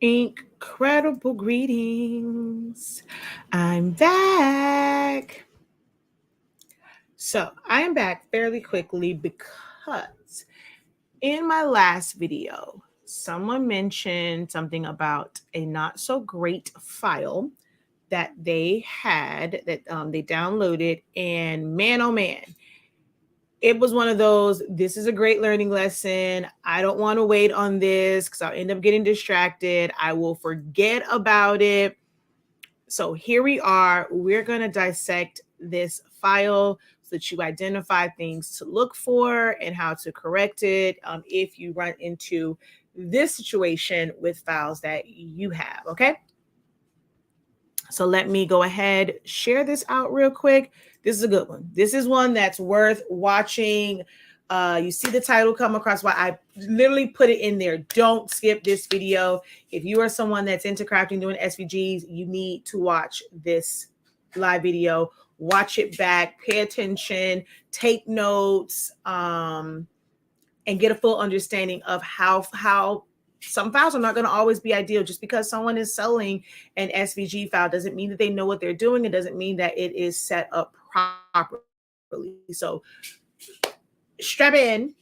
Incredible greetings. I'm back. So I am back fairly quickly because in my last video, someone mentioned something about a not so great file that they had that they downloaded, and man, oh man, it was one of those, this is a great learning lesson. I don't want to wait on this because I'll end up getting distracted. I will forget about it. So here we are. We're going to dissect this file so that you identify things to look for and how to correct it if you run into this situation with files that you have, okay? So let me go ahead, share this out real quick. This is a good one. This is one that's worth watching. You see the title come across, why I literally put it in there. Don't skip this video. If you are someone that's into crafting, doing SVGs, you need to watch this live video. Watch it back, pay attention, take notes, and get a full understanding of how some files are not going to always be ideal. Just because someone is selling an SVG file doesn't mean that they know what they're doing. It doesn't mean that it is set up properly. So strap in.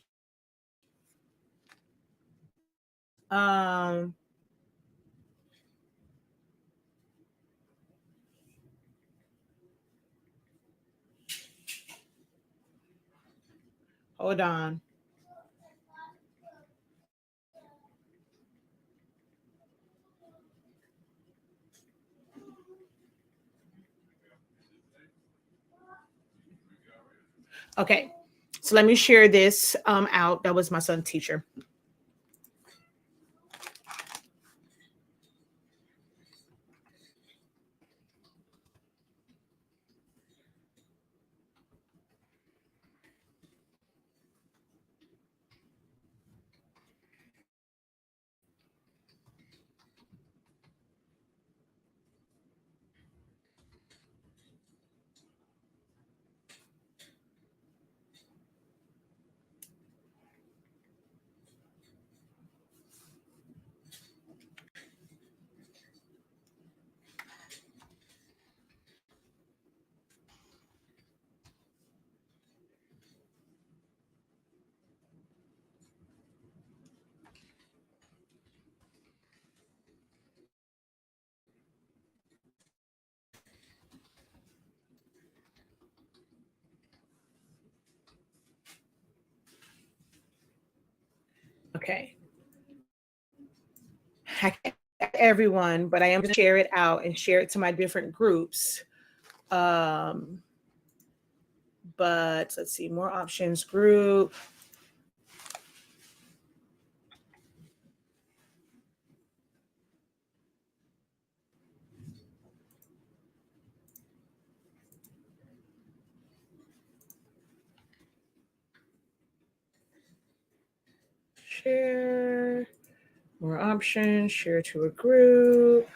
Hold on. Okay, so let me share this out. That was my son's teacher. Okay. I can't everyone, but I am going to share it out and share it to my different groups. But let's see, more options group. Share, more options, share to a group.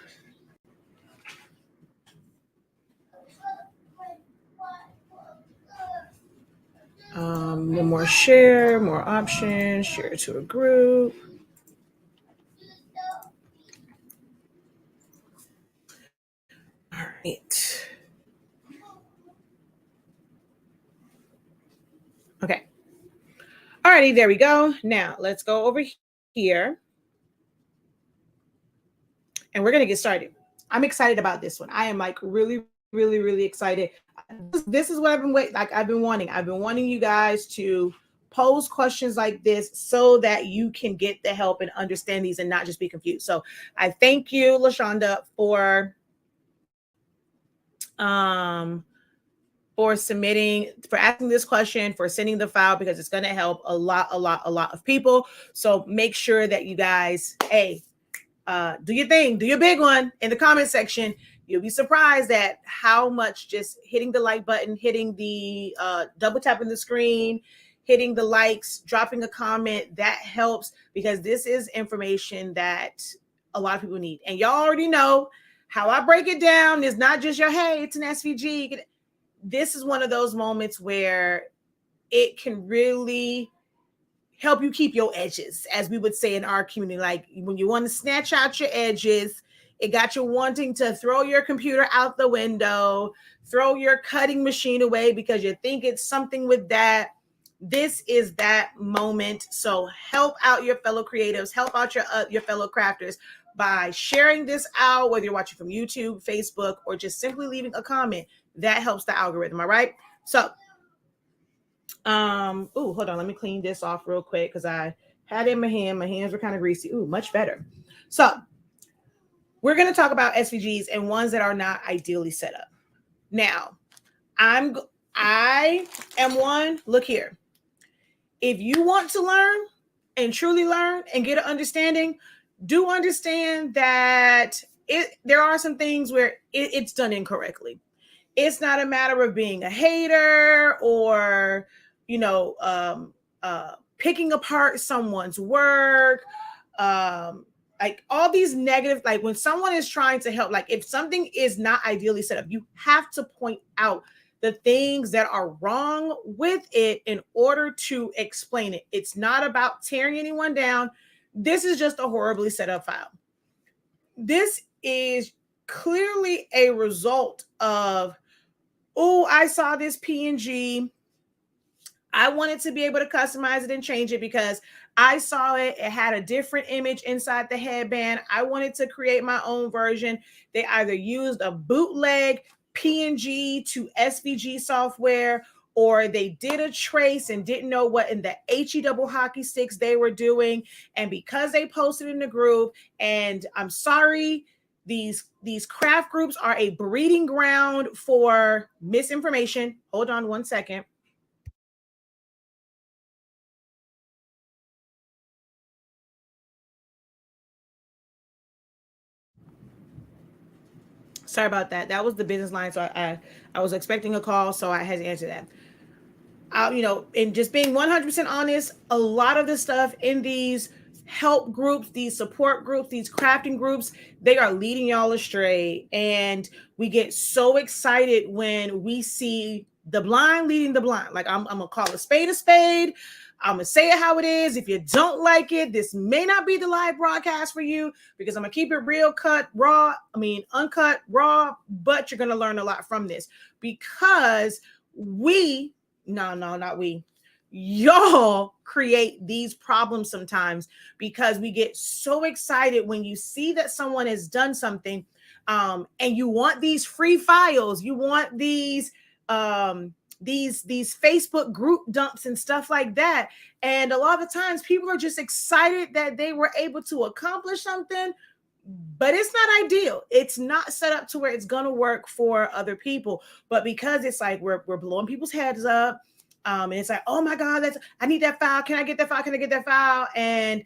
One more share, more options, share to a group. All right. Okay. All righty, there we go. Now let's go over here and we're going to get started. I'm excited about this one. I am like really excited. This is what I've been wanting. I've been wanting you guys to pose questions like this so that you can get the help and understand these and not just be confused. So I thank you, LaShonda, for submitting, for asking this question, for sending the file, because it's going to help a lot of people. So make sure that you guys, do your thing, do your big one in the comment section. You'll be surprised at how much just hitting the like button, hitting the double tapping the screen, hitting the likes, dropping a comment, that helps, because this is information that a lot of people need. And y'all already know how I break it down is not just your, hey, it's an SVG. This is one of those moments where it can really help you keep your edges, as we would say in our community. Like when you want to snatch out your edges, it got you wanting to throw your computer out the window, throw your cutting machine away because you think it's something with that. This is that moment. So help out your fellow creatives, help out your fellow crafters by sharing this out, whether you're watching from YouTube, Facebook, or just simply leaving a comment. That helps the algorithm. All right. So, hold on. Let me clean this off real quick because I had it in my hand. My hands were kind of greasy. Ooh, much better. So we're going to talk about SVGs and ones that are not ideally set up. Now, I am one. Look here. If you want to learn and truly learn and get an understanding, do understand that there are some things where it's done incorrectly. It's not a matter of being a hater or, picking apart someone's work. Like all these negative, like when someone is trying to help, like if something is not ideally set up, you have to point out the things that are wrong with it in order to explain it. It's not about tearing anyone down. This is just a horribly set up file. This is clearly a result of, oh, I saw this PNG. I wanted to be able to customize it and change it because I saw it. It had a different image inside the headband. I wanted to create my own version. They either used a bootleg PNG to SVG software, or they did a trace and didn't know what in the HE double hockey sticks they were doing. And because they posted in the group, and I'm sorry, these craft groups are a breeding ground for misinformation. Hold on one second. Sorry about that. That was the business line. So I was expecting a call, so I had to answer that. And just being 100% honest, a lot of the stuff in these help groups, these support groups, these crafting groups, they are leading y'all astray. And we get so excited when we see the blind leading the blind. Like I'm gonna call a spade a spade. I'm gonna say it how it is. If you don't like it, this may not be the live broadcast for you because I'm gonna keep it real, uncut, raw, but you're gonna learn a lot from this because y'all create these problems sometimes because we get so excited when you see that someone has done something, and you want these free files, you want these Facebook group dumps and stuff like that. And a lot of times people are just excited that they were able to accomplish something, but it's not ideal. It's not set up to where it's going to work for other people. But because it's like we're blowing people's heads up, and it's like, oh my God, I need that file. Can I get that file? Can I get that file? And,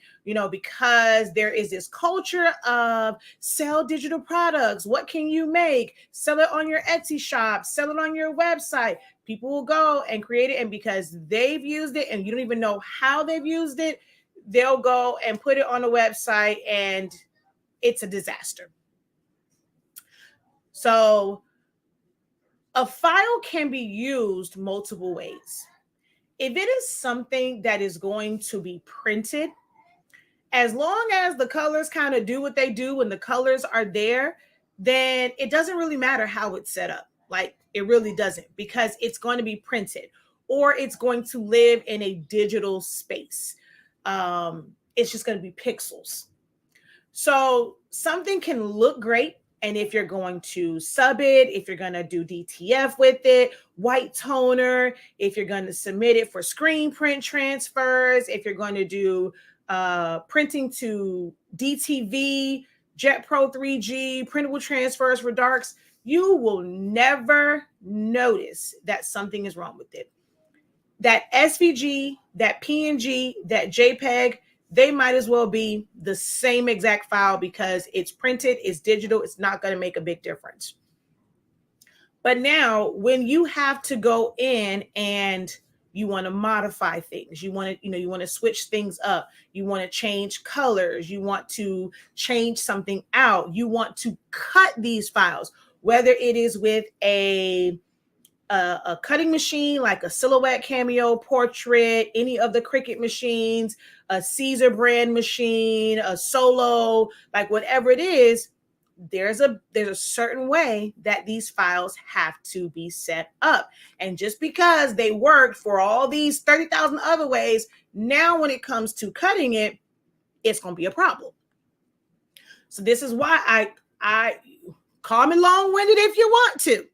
because there is this culture of sell digital products. What can you make? Sell it on your Etsy shop, sell it on your website. People will go and create it. And because they've used it and you don't even know how they've used it, they'll go and put it on the website and it's a disaster. So a file can be used multiple ways. If it is something that is going to be printed, as long as the colors kind of do what they do when the colors are there, then it doesn't really matter how it's set up. Like it really doesn't, because it's going to be printed or it's going to live in a digital space. It's just going to be pixels. So something can look great. And if you're going to sub it, if you're going to do DTF with it, white toner, if you're going to submit it for screen print transfers, if you're going to do printing to DTV, Jet Pro 3G, printable transfers for darks, you will never notice that something is wrong with it. That SVG, that PNG, that JPEG, they might as well be the same exact file because it's printed, it's digital, it's not going to make a big difference. But now when you have to go in and you want to modify things, you want to switch things up, you want to change colors, you want to change something out, you want to cut these files, whether it is with a a cutting machine like a Silhouette, Cameo, Portrait, any of the Cricut machines, a Caesar brand machine, a Solo, like whatever it is, there's a certain way that these files have to be set up. And just because they work for all these 30,000 other ways, now when it comes to cutting it, it's going to be a problem. So this is why I call me long-winded if you want to.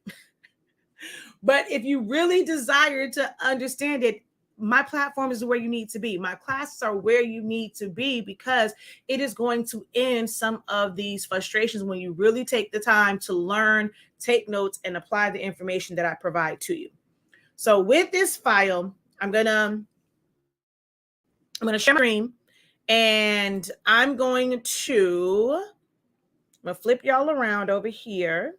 But if you really desire to understand it, my platform is where you need to be. My classes are where you need to be, because it is going to end some of these frustrations when you really take the time to learn, take notes, and apply the information that I provide to you. So with this file, I'm gonna share my screen, and I'm gonna flip y'all around over here.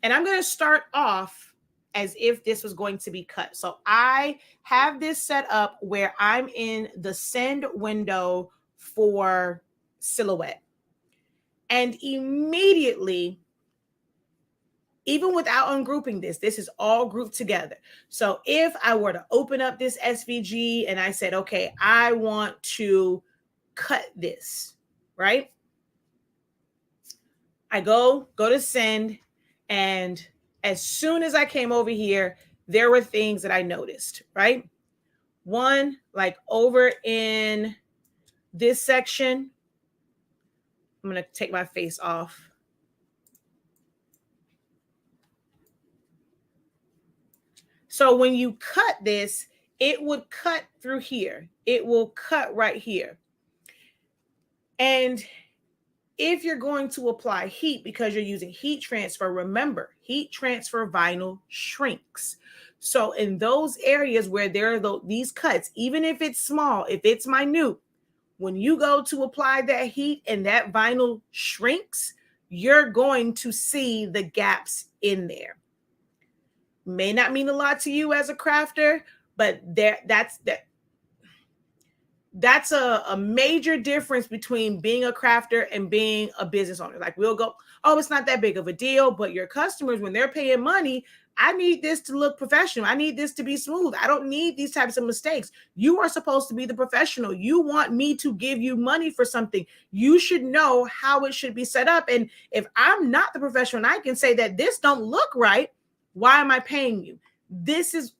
And I'm going to start off as if this was going to be cut. So I have this set up where I'm in the send window for Silhouette. And immediately, even without ungrouping this is all grouped together. So if I were to open up this SVG and I said, okay, I want to cut this, right? I go to send. And as soon as I came over here, there were things that I noticed, right? One, like over in this section, I'm going to take my face off. So when you cut this, it would cut through here. It will cut right here. And if you're going to apply heat because you're using heat transfer, remember, heat transfer vinyl shrinks. So in those areas where there are these cuts, even if it's small, if it's minute, when you go to apply that heat and that vinyl shrinks, you're going to see the gaps in there. May not mean a lot to you as a crafter, but that's a major difference between being a crafter and being a business owner. Like, we'll go, oh, it's not that big of a deal, but your customers, when they're paying money, I need this to look professional. I need this to be smooth. I don't need these types of mistakes. You are supposed to be the professional. You want me to give you money for something. You should know how it should be set up. And if I'm not the professional and I can say that this don't look right, why am I paying you? This is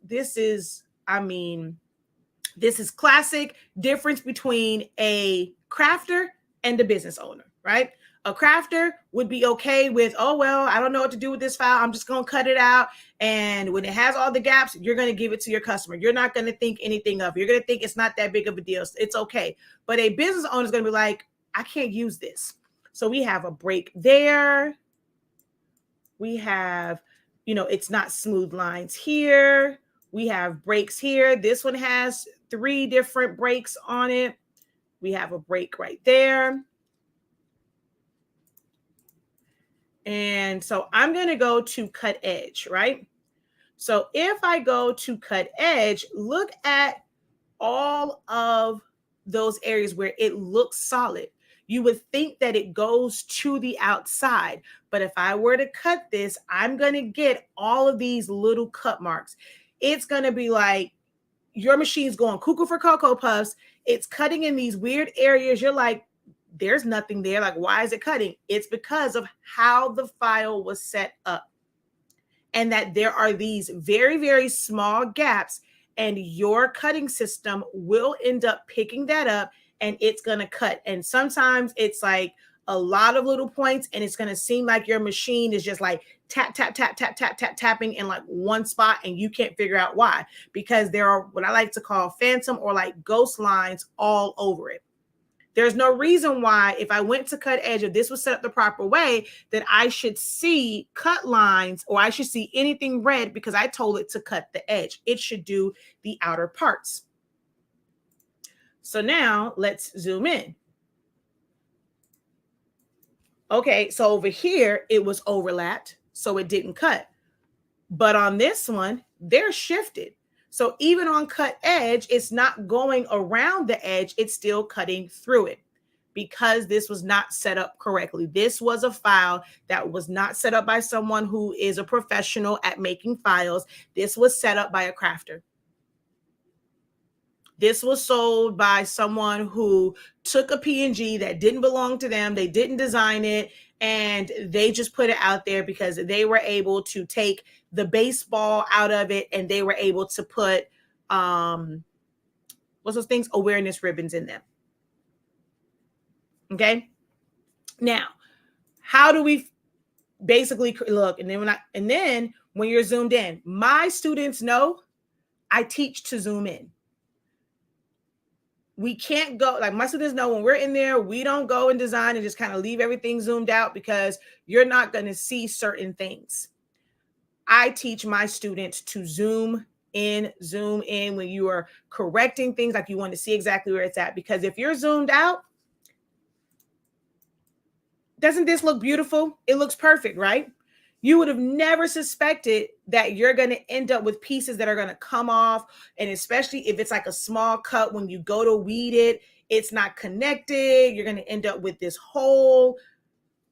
classic difference between a crafter and a business owner, right? A crafter would be okay with, oh, well, I don't know what to do with this file. I'm just going to cut it out. And when it has all the gaps, you're going to give it to your customer. You're not going to think anything of it. You're going to think it's not that big of a deal. It's okay. But a business owner is going to be like, I can't use this. So we have a break there. We have, it's not smooth lines here. We have breaks here. This one has 3 different breaks on it. We have a break right there. And so I'm going to go to cut edge, right? So if I go to cut edge, look at all of those areas where it looks solid. You would think that it goes to the outside. But if I were to cut this, I'm going to get all of these little cut marks. It's going to be like your machine's going cuckoo for Cocoa Puffs. It's cutting in these weird areas. You're like, there's nothing there. Like, why is it cutting? It's because of how the file was set up. And that there are these very, very small gaps, and your cutting system will end up picking that up and it's going to cut. And sometimes it's like a lot of little points, and it's going to seem like your machine is just like tap, tap, tap, tap, tap, tap, tapping in like one spot, and you can't figure out why, because there are what I like to call phantom or like ghost lines all over it. There's no reason why, if I went to cut edge, if this was set up the proper way, that I should see cut lines or I should see anything red because I told it to cut the edge. It should do the outer parts. So now let's zoom in. Okay, so over here, it was overlapped, so it didn't cut. But on this one, they're shifted. So even on cut edge, it's not going around the edge, it's still cutting through it because this was not set up correctly. This was a file that was not set up by someone who is a professional at making files. This was set up by a crafter. This was sold by someone who took a PNG that didn't belong to them. They didn't design it, and they just put it out there because they were able to take the baseball out of it, and they were able to put, what's those things? Awareness ribbons in them. Okay. Now, how do we basically look? And then when you're zoomed in, my students know I teach to zoom in. We can't go, like my students know when we're in there, we don't go and design and just kind of leave everything zoomed out because you're not going to see certain things. I teach my students to zoom in when you are correcting things, like you want to see exactly where it's at. Because if you're zoomed out, doesn't this look beautiful? It looks perfect, right? You would have never suspected that you're going to end up with pieces that are going to come off. And especially if it's like a small cut, when you go to weed it, it's not connected. You're going to end up with this hole.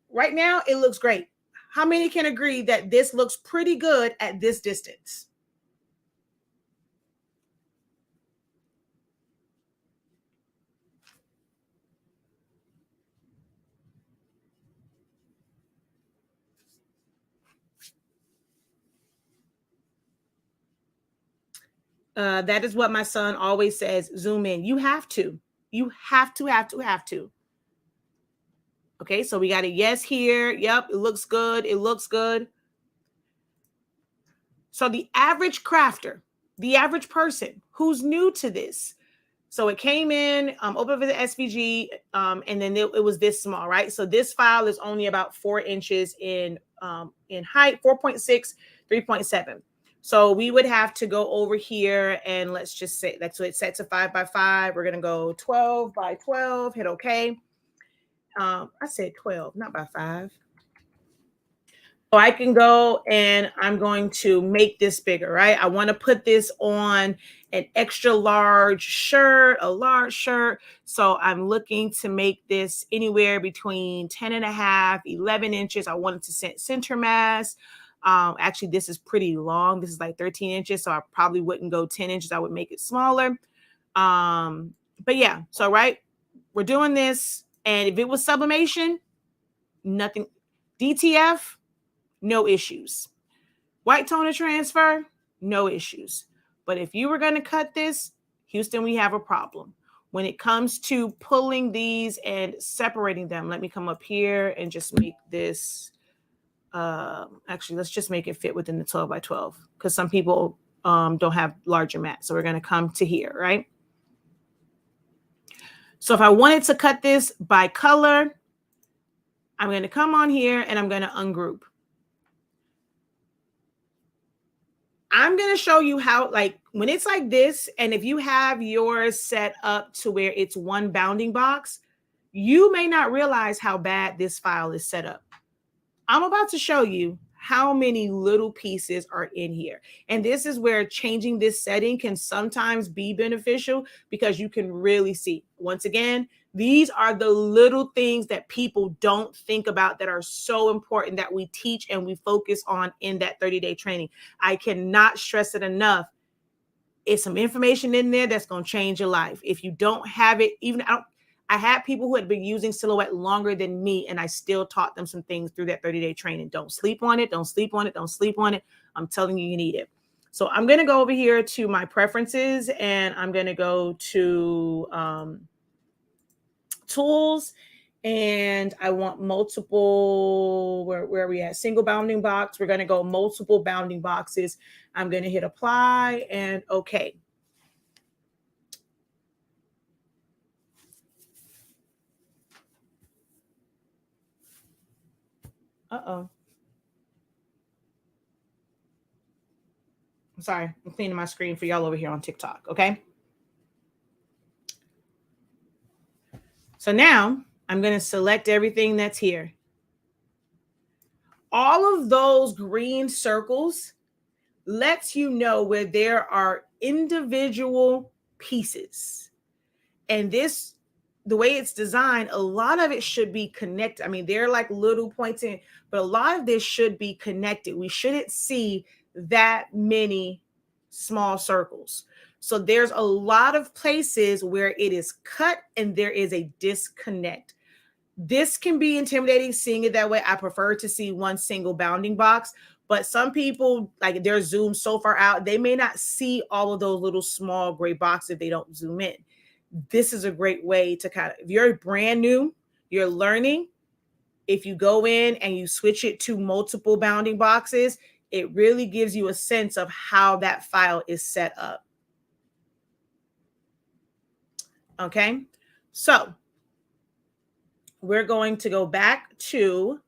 Right now, it looks great. How many can agree that this looks pretty good at this distance? That is what my son always says, zoom in. You have to. You have to. Okay, so we got a yes here. Yep, it looks good. It looks good. So the average crafter, the average person who's new to this, so it came in, open with the SVG, and then it was this small, right? So this file is only about 4 inches in height, 4.6, 3.7. So we would have to go over here and let's just say that's what it's set to 5 by 5. We're going to go 12 by 12, hit OK. I said 12, not by 5. So I can go and I'm going to make this bigger, right? I want to put this on an extra large shirt, a large shirt. So I'm looking to make this anywhere between 10 and a half, 11 inches. I want it to center mass. Actually, this is pretty long. This is like 13 inches. So I probably wouldn't go 10 inches. I would make it smaller. But yeah, so right, we're doing this. And if it was sublimation, nothing. DTF, no issues. White toner transfer, no issues. But if you were going to cut this, Houston, we have a problem. When it comes to pulling these and separating them, let me come up here and just make this. Actually, let's just make it fit within the 12 by 12 because some people don't have larger mats. So we're going to come to here, right? So if I wanted to cut this by color, I'm going to come on here and I'm going to ungroup. I'm going to show you how, like when it's like this, and if you have yours set up to where it's one bounding box, you may not realize how bad this file is set up. I'm about to show you how many little pieces are in here. And this is where changing this setting can sometimes be beneficial because you can really see. Once again, these are the little things that people don't think about that are so important that we teach and we focus on in that 30-day training. I cannot stress it enough. It's some information in there that's going to change your life. If you don't have it, I had people who had been using Silhouette longer than me, and I still taught them some things through that 30-day training. Don't sleep on it. Don't sleep on it. Don't sleep on it. I'm telling you, you need it. So I'm going to go over here to my preferences, and I'm going to go to tools, and I want multiple, where are we at? Single bounding box. We're going to go multiple bounding boxes. I'm going to hit apply and okay. Uh-oh. I'm sorry. I'm cleaning my screen for y'all over here on TikTok. Okay. So now I'm going to select everything that's here. All of those green circles lets you know where there are individual pieces. And this the way it's designed, a lot of it should be connected. I mean, they're like little points in, but a lot of this should be connected. We shouldn't see that many small circles. So there's a lot of places where it is cut and there is a disconnect. This can be intimidating seeing it that way. I prefer to see one single bounding box, but some people, like, they're zoomed so far out, they may not see all of those little small gray boxes if they don't zoom in. This is a great way to kind of, if you're brand new, you're learning, if you go in and you switch it to multiple bounding boxes, it really gives you a sense of how that file is set up. Okay, so we're going to go back to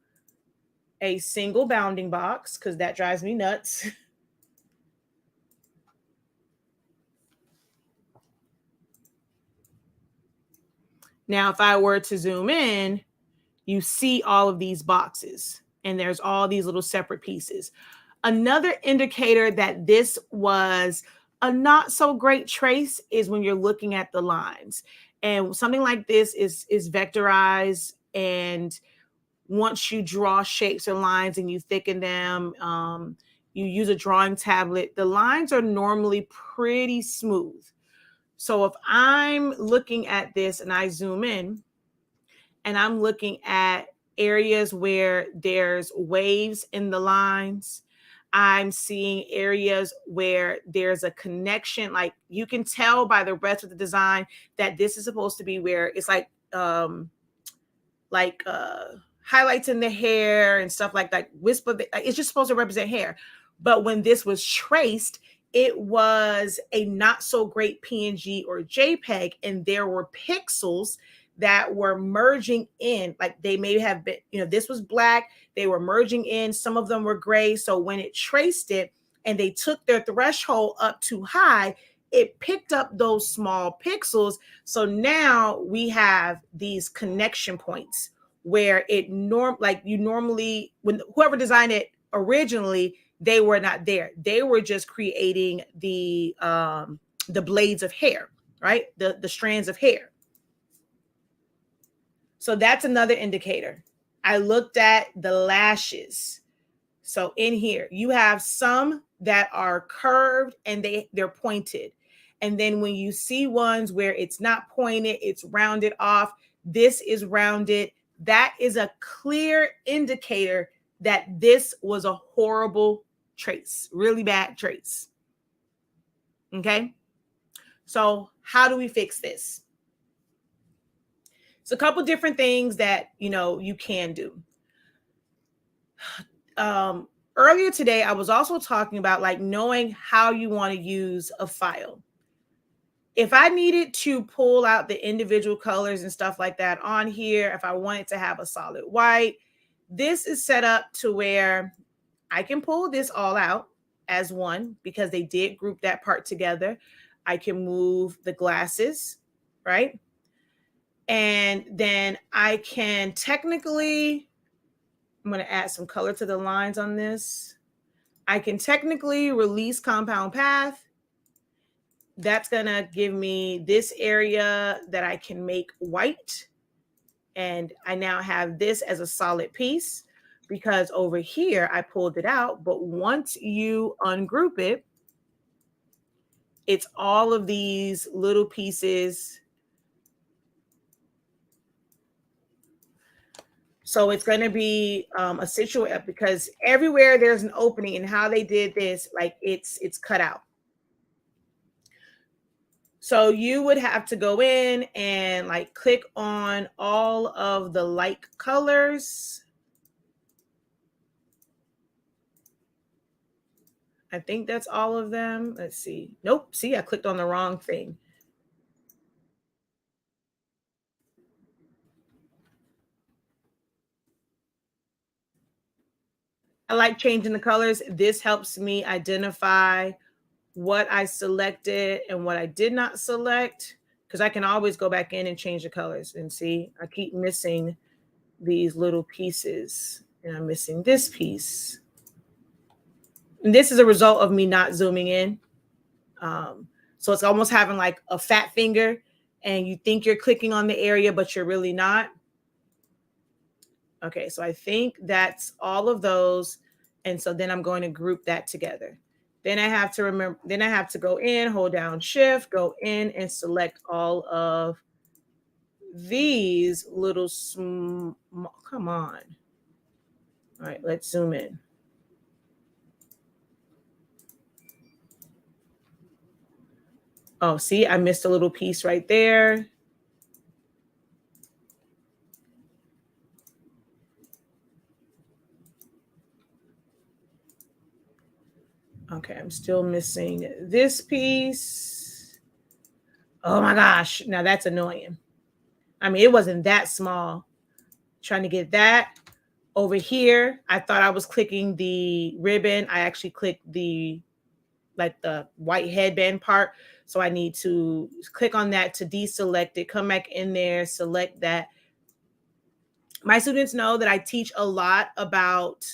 a single bounding box because that drives me nuts. Now, if I were to zoom in, you see all of these boxes and there's all these little separate pieces. Another indicator that this was a not so great trace is when you're looking at the lines. And something like this is vectorized, and once you draw shapes or lines and you thicken them, you use a drawing tablet, the lines are normally pretty smooth. So if I'm looking at this and I zoom in and I'm looking at areas where there's waves in the lines, I'm seeing areas where there's a connection. Like, you can tell by the rest of the design that this is supposed to be where it's like highlights in the hair and stuff like that. Wisp of it, it's just supposed to represent hair. But when this was traced, it was a not so great PNG or JPEG, and there were pixels that were merging in. Like, they may have been, this was black, they were merging in, some of them were gray. So when it traced it and they took their threshold up too high, it picked up those small pixels. So now we have these connection points where normally, when whoever designed it originally, they were not there. They were just creating the blades of hair, right? The strands of hair. So that's another indicator. I looked at the lashes. So in here, you have some that are curved and they're pointed. And then when you see ones where it's not pointed, it's rounded off, this is rounded, that is a clear indicator that this was a horrible trace, really bad trace. Okay, so how do we fix this? It's a couple different things that you can do. Earlier today, I was also talking about like knowing how you want to use a file. If I needed to pull out the individual colors and stuff like that on here, if I wanted to have a solid white, this is set up to where I can pull this all out as one because they did group that part together. I can move the glasses, right? And then I can technically, I'm going to add some color to the lines on this. I can technically release compound path. That's going to give me this area that I can make white. And I now have this as a solid piece because over here I pulled it out. But once you ungroup it, it's all of these little pieces. So it's going to be a situation because everywhere there's an opening, and how they did this, like it's cut out. So you would have to go in and like click on all of the like colors. I think that's all of them. Let's see. Nope. See, I clicked on the wrong thing. I like changing the colors. This helps me identify what I selected and what I did not select, because I can always go back in and change the colors. And see, I keep missing these little pieces, and I'm missing this piece. And this is a result of me not zooming in. So it's almost having like a fat finger. and you think you're clicking on the area, but you're really not. Okay, so I think that's all of those. And so then I'm going to group that together. Then I have to remember, then I have to go in, hold down shift, go in and select all of these little small, come on. All right, let's zoom in. Oh, see, I missed a little piece right there. Okay, I'm still missing this piece. Oh my gosh, now that's annoying. I mean, it wasn't that small. Trying to get that over here. I thought I was clicking the ribbon. I actually clicked the like the white headband part. So I need to click on that to deselect it, come back in there, select that. My students know that I teach a lot about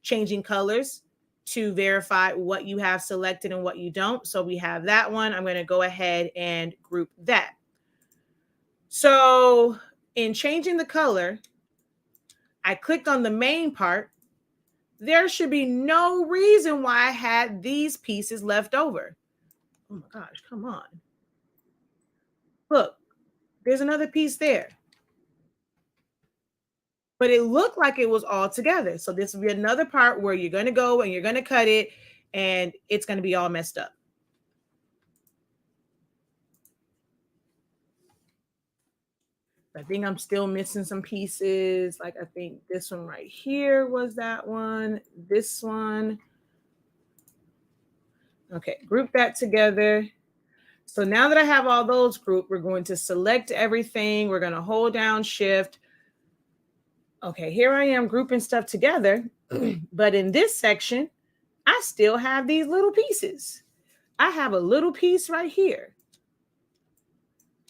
changing colors to verify what you have selected and what you don't. So we have that one. I'm going to go ahead and group that. So in changing the color, I clicked on the main part. There should be no reason why I had these pieces left over. Oh my gosh, come on. Look, there's another piece there. But it looked like it was all together. So this will be another part where you're going to go and you're going to cut it and it's going to be all messed up. I think I'm still missing some pieces. Like I think this one right here was that one. This one. Okay, group that together. So now that I have all those grouped, we're going to select everything. We're going to hold down shift. Okay, here I am grouping stuff together. But in this section, I still have these little pieces. I have a little piece right here.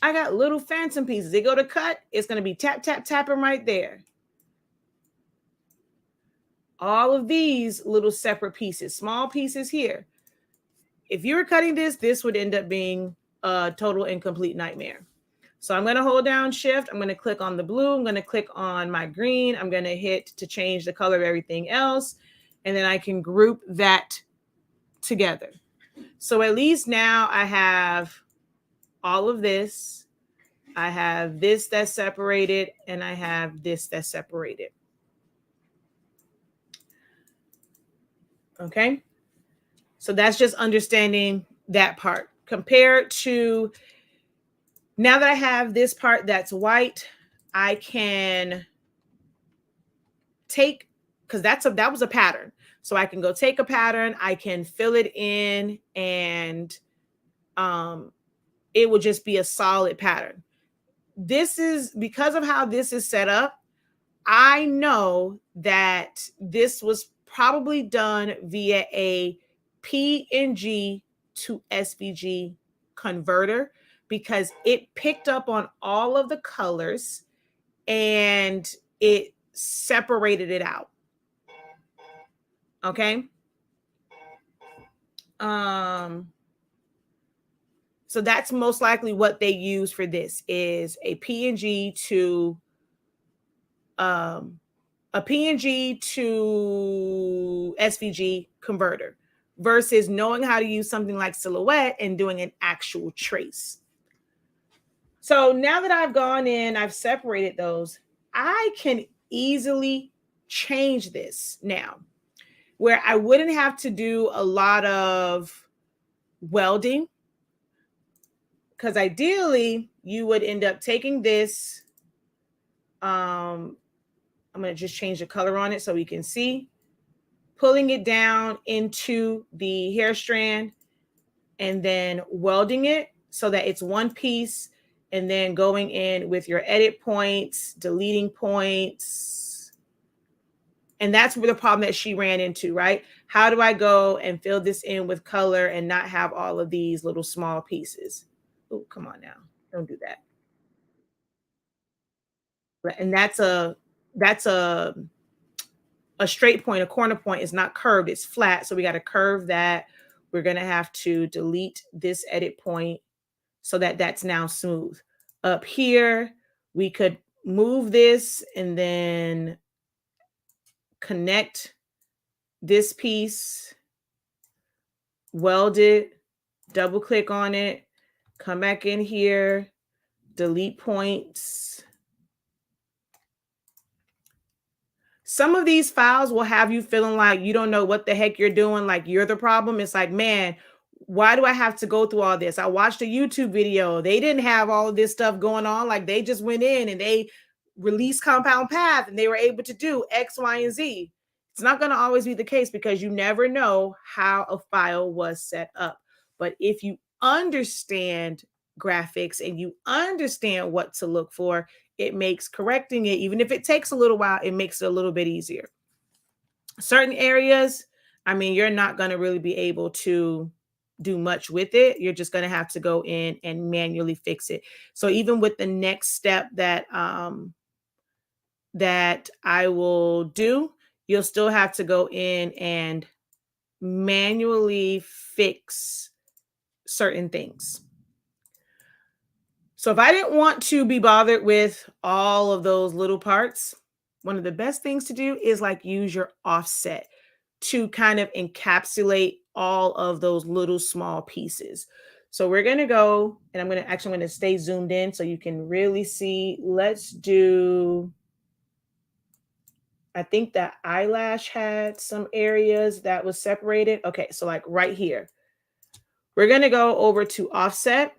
I got little phantom pieces. They go to cut. It's going to be tap, tap, tapping right there. All of these little separate pieces, small pieces here. If you were cutting this, this would end up being a total incomplete nightmare. So I'm going to hold down shift. I'm going to click on the blue. I'm going to click on my green. I'm going to hit to change the color of everything else. And then I can group that together. So at least now I have all of this. I have this that's separated and I have this that's separated. Okay. So that's just understanding that part compared to now that I have this part that's white, I can take, because that was a pattern. So I can go take a pattern, I can fill it in, and it will just be a solid pattern. This is because of how this is set up. I know that this was probably done via a PNG to SVG converter because it picked up on all of the colors and it separated it out. Okay. So that's most likely what they use for this is a PNG to SVG converter versus knowing how to use something like Silhouette and doing an actual trace. So now that I've gone in, I've separated those, I can easily change this now where I wouldn't have to do a lot of welding, because ideally you would end up taking this. I'm going to just change the color on it so we can see, pulling it down into the hair strand and then welding it so that it's one piece, and then going in with your edit points, deleting points. And that's where the problem that she ran into, right? How do I go and fill this in with color and not have all of these little small pieces? Oh, come on now. Don't do that. And that's a straight point. A corner point is not curved, it's flat. So we got to curve that. We're going to have to delete this edit point so that that's now smooth. Up here, we could move this and then connect this piece, weld it, double click on it, come back in here, delete points. Some of these files will have you feeling like you don't know what the heck you're doing, like you're the problem. It's like, man, why do I have to go through all this? I watched a YouTube video. They didn't have all of this stuff going on. Like they just went in and they released compound path and they were able to do X, Y, and Z. It's not going to always be the case because you never know how a file was set up. But if you understand graphics and you understand what to look for, it makes correcting it, even if it takes a little while, it makes it a little bit easier. Certain areas, I mean, you're not going to really be able to do much with it. You're just going to have to go in and manually fix it. So even with the next step that that I will do, you'll still have to go in and manually fix certain things. So if I didn't want to be bothered with all of those little parts, one of the best things to do is like use your offset to kind of encapsulate all of those little small pieces. So we're going to go, and I'm going to stay zoomed in so you can really see. Let's do, I think that eyelash had some areas that was separated. Okay, so like right here, we're going to go over to offset.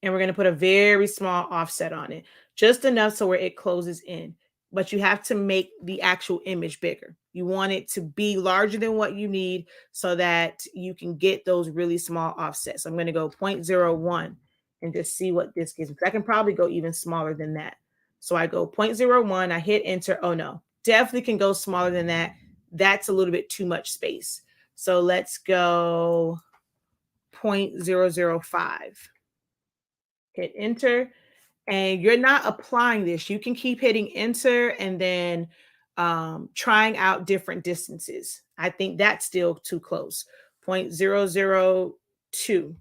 And we're going to put a very small offset on it, just enough so where it closes in. But you have to make the actual image bigger. You want it to be larger than what you need so that you can get those really small offsets. So I'm going to go 0.01 and just see what this gives me. I can probably go even smaller than that. So I go 0.01, I hit enter. Oh no, definitely can go smaller than that. That's a little bit too much space. So let's go 0.005. Hit enter, and you're not applying this. You can keep hitting enter and then trying out different distances. I think that's still too close. 0.002.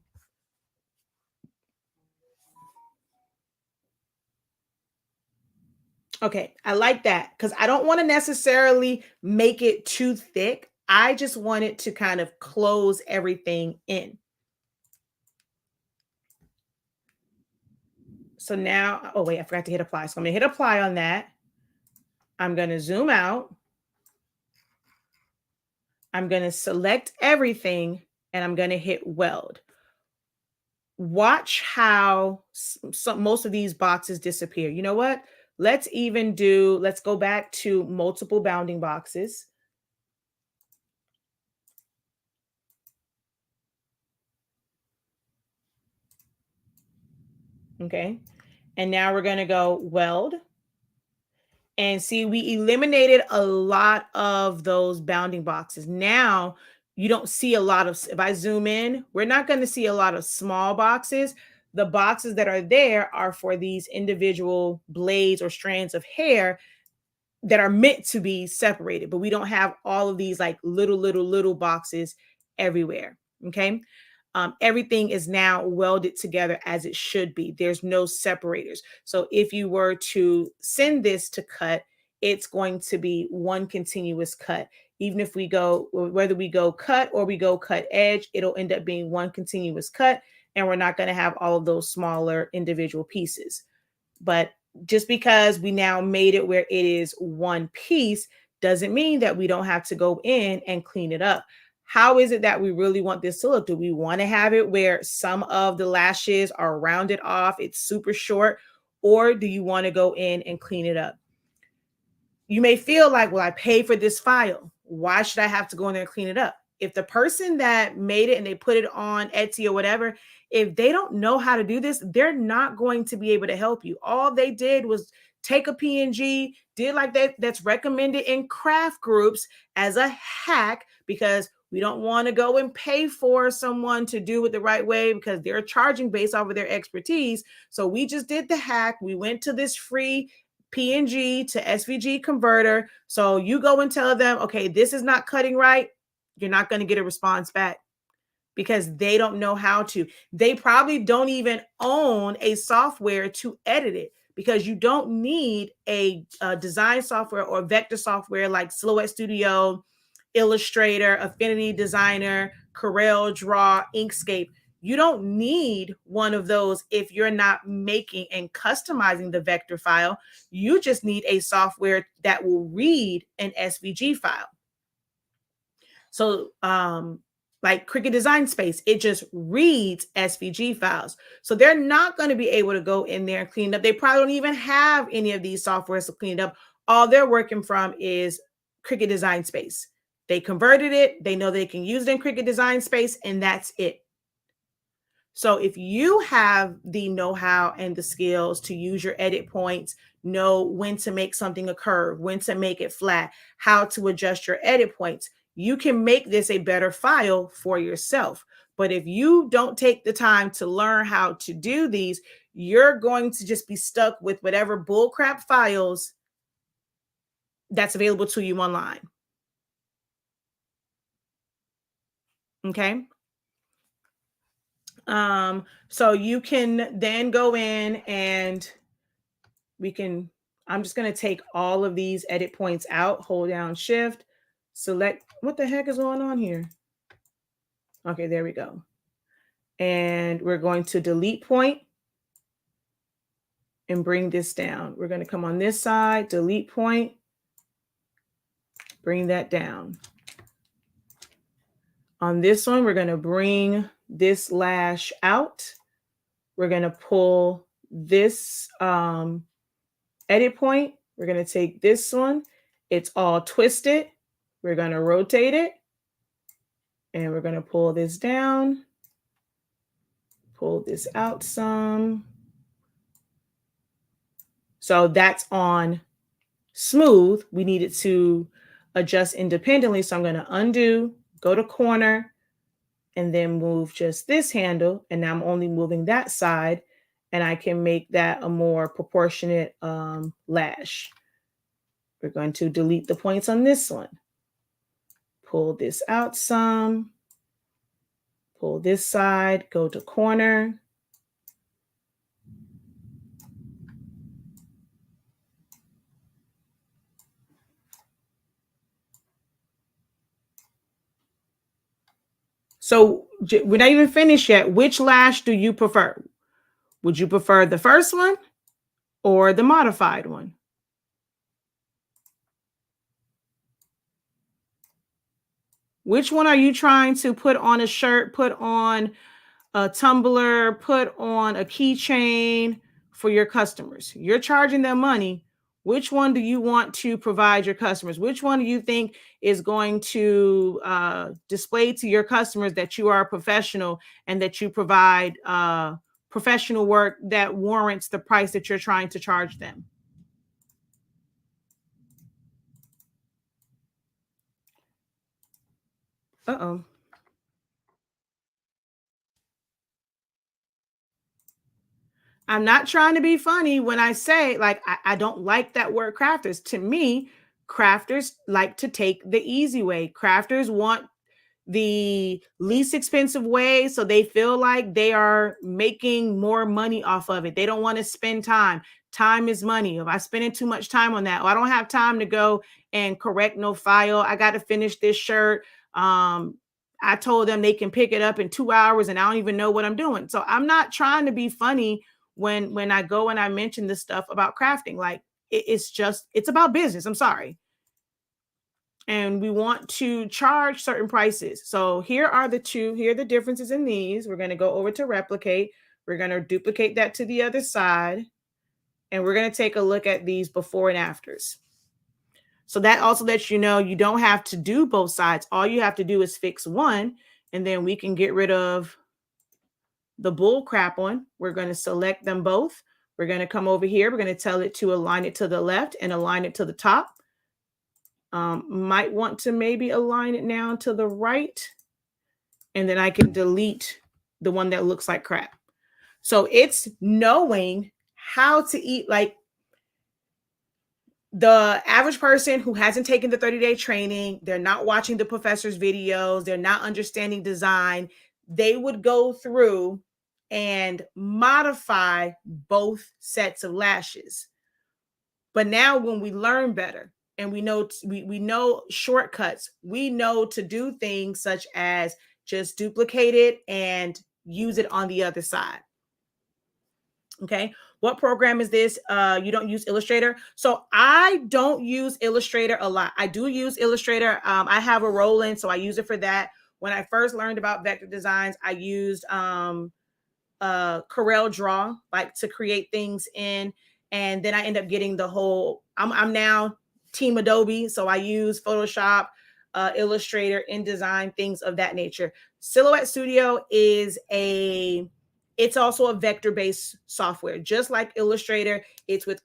Okay, I like that because I don't want to necessarily make it too thick. I just want it to kind of close everything in. So now, oh wait, I forgot to hit apply. So I'm gonna hit apply on that. I'm gonna zoom out. I'm gonna select everything and I'm gonna hit weld. Watch how most of these boxes disappear. You know what? Let's go back to multiple bounding boxes. Okay. And now we're going to go weld. And see, we eliminated a lot of those bounding boxes. Now you don't see a lot of, if I zoom in, we're not going to see a lot of small boxes. The boxes that are there are for these individual blades or strands of hair that are meant to be separated, but we don't have all of these like little boxes everywhere. Okay. Everything is now welded together as it should be. There's no separators. So if you were to send this to cut, it's going to be one continuous cut. Even if we go, whether we go cut or we go cut edge, it'll end up being one continuous cut, and we're not going to have all of those smaller individual pieces. But just because we now made it where it is one piece doesn't mean that we don't have to go in and clean it up. How is it that we really want this to look? Do we want to have it where some of the lashes are rounded off, it's super short, or do you want to go in and clean it up? You may feel like, well, I paid for this file. Why should I have to go in there and clean it up? If the person that made it and they put it on Etsy or whatever, if they don't know how to do this, they're not going to be able to help you. All they did was take a PNG, did like that's recommended in craft groups as a hack, because we don't want to go and pay for someone to do it the right way because they're charging based off of their expertise. So we just did the hack. We went to this free PNG to SVG converter. So you go and tell them, okay, this is not cutting right. You're not going to get a response back because they don't know how to. They probably don't even own a software to edit it, because you don't need a design software or vector software like Silhouette Studio, Illustrator, Affinity Designer, Corel Draw, Inkscape. You don't need one of those if you're not making and customizing the vector file. You just need a software that will read an SVG file. So like Cricut Design Space, it just reads SVG files. So they're not going to be able to go in there and clean it up. They probably don't even have any of these softwares to clean it up. All they're working from is Cricut Design Space. They converted it. They know they can use it in Cricut Design Space, and that's it. So if you have the know-how and the skills to use your edit points, know when to make something a curve, when to make it flat, how to adjust your edit points, you can make this a better file for yourself. But if you don't take the time to learn how to do these, you're going to just be stuck with whatever bullcrap files that's available to you online. Okay. So you can then go in and I'm just going to take all of these edit points out, hold down Shift, select, what the heck is going on here? Okay, there we go. And we're going to delete point and bring this down. We're going to come on this side, delete point, bring that down. On this one, we're going to bring this lash out. We're going to pull this edit point. We're going to take this one. It's all twisted. We're going to rotate it. And we're going to pull this down. Pull this out some. So that's on smooth. We need it to adjust independently. So I'm going to undo, go to corner, and then move just this handle. And now I'm only moving that side, and I can make that a more proportionate lash. We're going to delete the points on this one. Pull this out some. Pull this side, go to corner. So we're not even finished yet. Which lash do you prefer? Would you prefer the first one or the modified one? Which one are you trying to put on a shirt, put on a tumbler, put on a keychain for your customers? You're charging them money. Which one do you want to provide your customers? Which one do you think is going to display to your customers that you are a professional and that you provide professional work that warrants the price that you're trying to charge them? Uh-oh. I'm not trying to be funny when I say, like, I don't like that word crafters. To me, crafters like to take the easy way. Crafters want the least expensive way, so they feel like they are making more money off of it. They don't want to spend time. Time is money. If I spend too much time on that, or I don't have time to go and correct no file, I got to finish this shirt. I told them they can pick it up in 2 hours and I don't even know what I'm doing. So I'm not trying to be funny when I go and I mention this stuff about crafting. Like, it's about business. I'm sorry. And we want to charge certain prices. So here are the differences in these. We're going to go over to replicate. We're going to duplicate that to the other side. And we're going to take a look at these before and afters. So that also lets you know you don't have to do both sides. All you have to do is fix one, and then we can get rid of the bull crap one. We're going to select them both. We're going to come over here. We're going to tell it to align it to the left and align it to the top. Might want to maybe align it now to the right. And then I can delete the one that looks like crap. So it's knowing how to eat. Like, the average person who hasn't taken the 30-day training, they're not watching the professor's videos, they're not understanding design, they would go through and modify both sets of lashes. But now when we learn better and we know shortcuts, we know to do things such as just duplicate it and use it on the other side. Okay. What program is this? You don't use Illustrator. So I don't use Illustrator a lot. I do use Illustrator. I have a roll-in, so I use it for that. When I first learned about vector designs, I used Corel Draw, like to create things in, and then I end up getting the whole. I'm now Team Adobe, so I use Photoshop, Illustrator, InDesign, things of that nature. Silhouette Studio is it's also a vector-based software, just like Illustrator. It's with,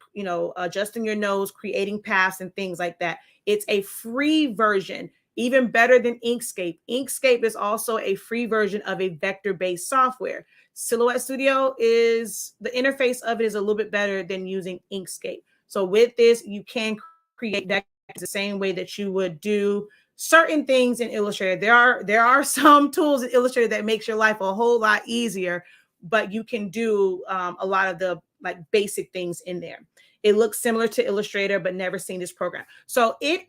adjusting your nose, creating paths and things like that. It's a free version, even better than Inkscape. Inkscape is also a free version of a vector-based software. Silhouette Studio is, the interface of it is a little bit better than using Inkscape. So with this, you can create vectors the same way that you would do certain things in Illustrator. There are some tools in Illustrator that makes your life a whole lot easier, but you can do a lot of the basic things in there. It looks similar to Illustrator, but never seen this program. So this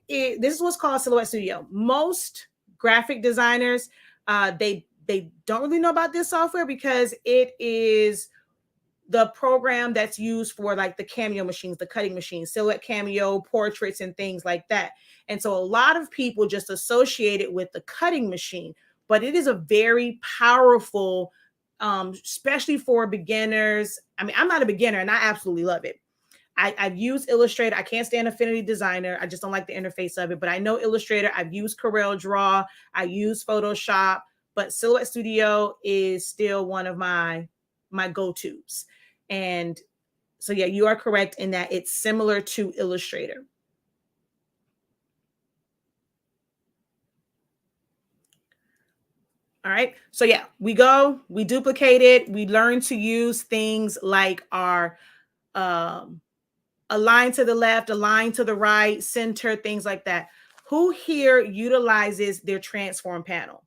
is what's called Silhouette Studio. Most graphic designers, they don't really know about this software because it is the program that's used for like the Cameo machines, the cutting machines, Silhouette Cameo, portraits, and things like that. And so a lot of people just associate it with the cutting machine, but it is a very powerful, especially for beginners. I mean, I'm not a beginner and I absolutely love it. I've used Illustrator. I can't stand Affinity Designer. I just don't like the interface of it, but I know Illustrator. I've used Corel Draw. I use Photoshop, but Silhouette Studio is still one of my go-tos. And so, yeah, you are correct in that it's similar to Illustrator. All right. So yeah, we duplicate it. We learn to use things like our align to the left, align to the right, center, things like that. Who here utilizes their transform panel?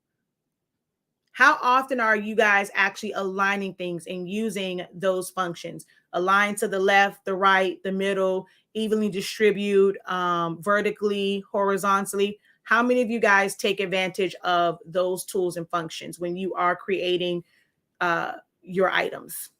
How often are you guys actually aligning things and using those functions? Align to the left, the right, the middle, evenly distribute, vertically, horizontally. How many of you guys take advantage of those tools and functions when you are creating your items?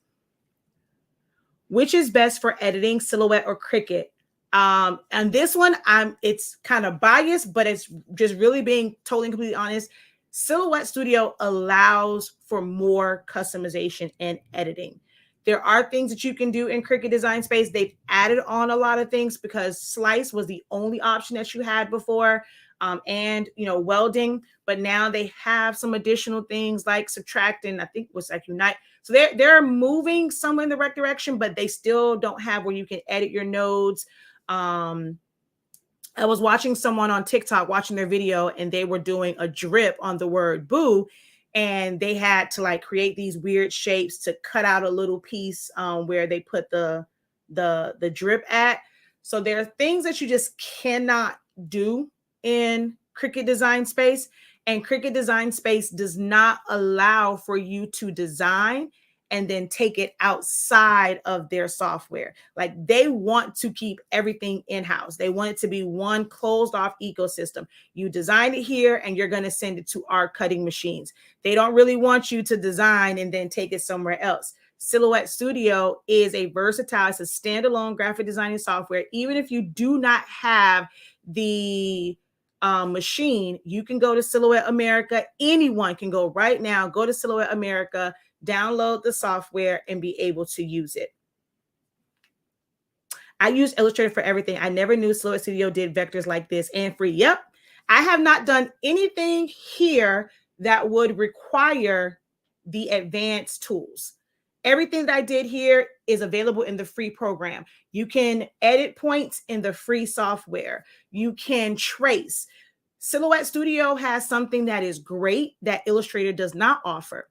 Which is best for editing, Silhouette or Cricut? And this one, it's kind of biased, but it's just really being totally and completely honest. Silhouette Studio allows for more customization and editing. There are things that you can do in Cricut Design Space. They've added on a lot of things because Slice was the only option that you had before, and welding. But now they have some additional things like subtract and I think what's like unite. So they're moving somewhere in the right direction, but they still don't have where you can edit your nodes. I was watching someone on TikTok watching their video and they were doing a drip on the word boo. And they had to like create these weird shapes to cut out a little piece where they put the drip at. So there are things that you just cannot do in Cricut Design Space. And Cricut Design Space does not allow for you to design and then take it outside of their software. Like they want to keep everything in-house. They want it to be one closed off ecosystem. You design it here and you're going to send it to our cutting machines. They don't really want you to design and then take it somewhere else. Silhouette Studio is a versatile, it's a standalone graphic designing software. Even if you do not have the machine, you can go to Silhouette America. Anyone can go right now, go to Silhouette America, download the software and be able to use it. I use Illustrator for everything. I never knew Silhouette Studio did vectors like this and free. Yep. I have not done anything here that would require the advanced tools. Everything that I did here is available in the free program. You can edit points in the free software. You can trace. Silhouette Studio has something that is great that Illustrator does not offer.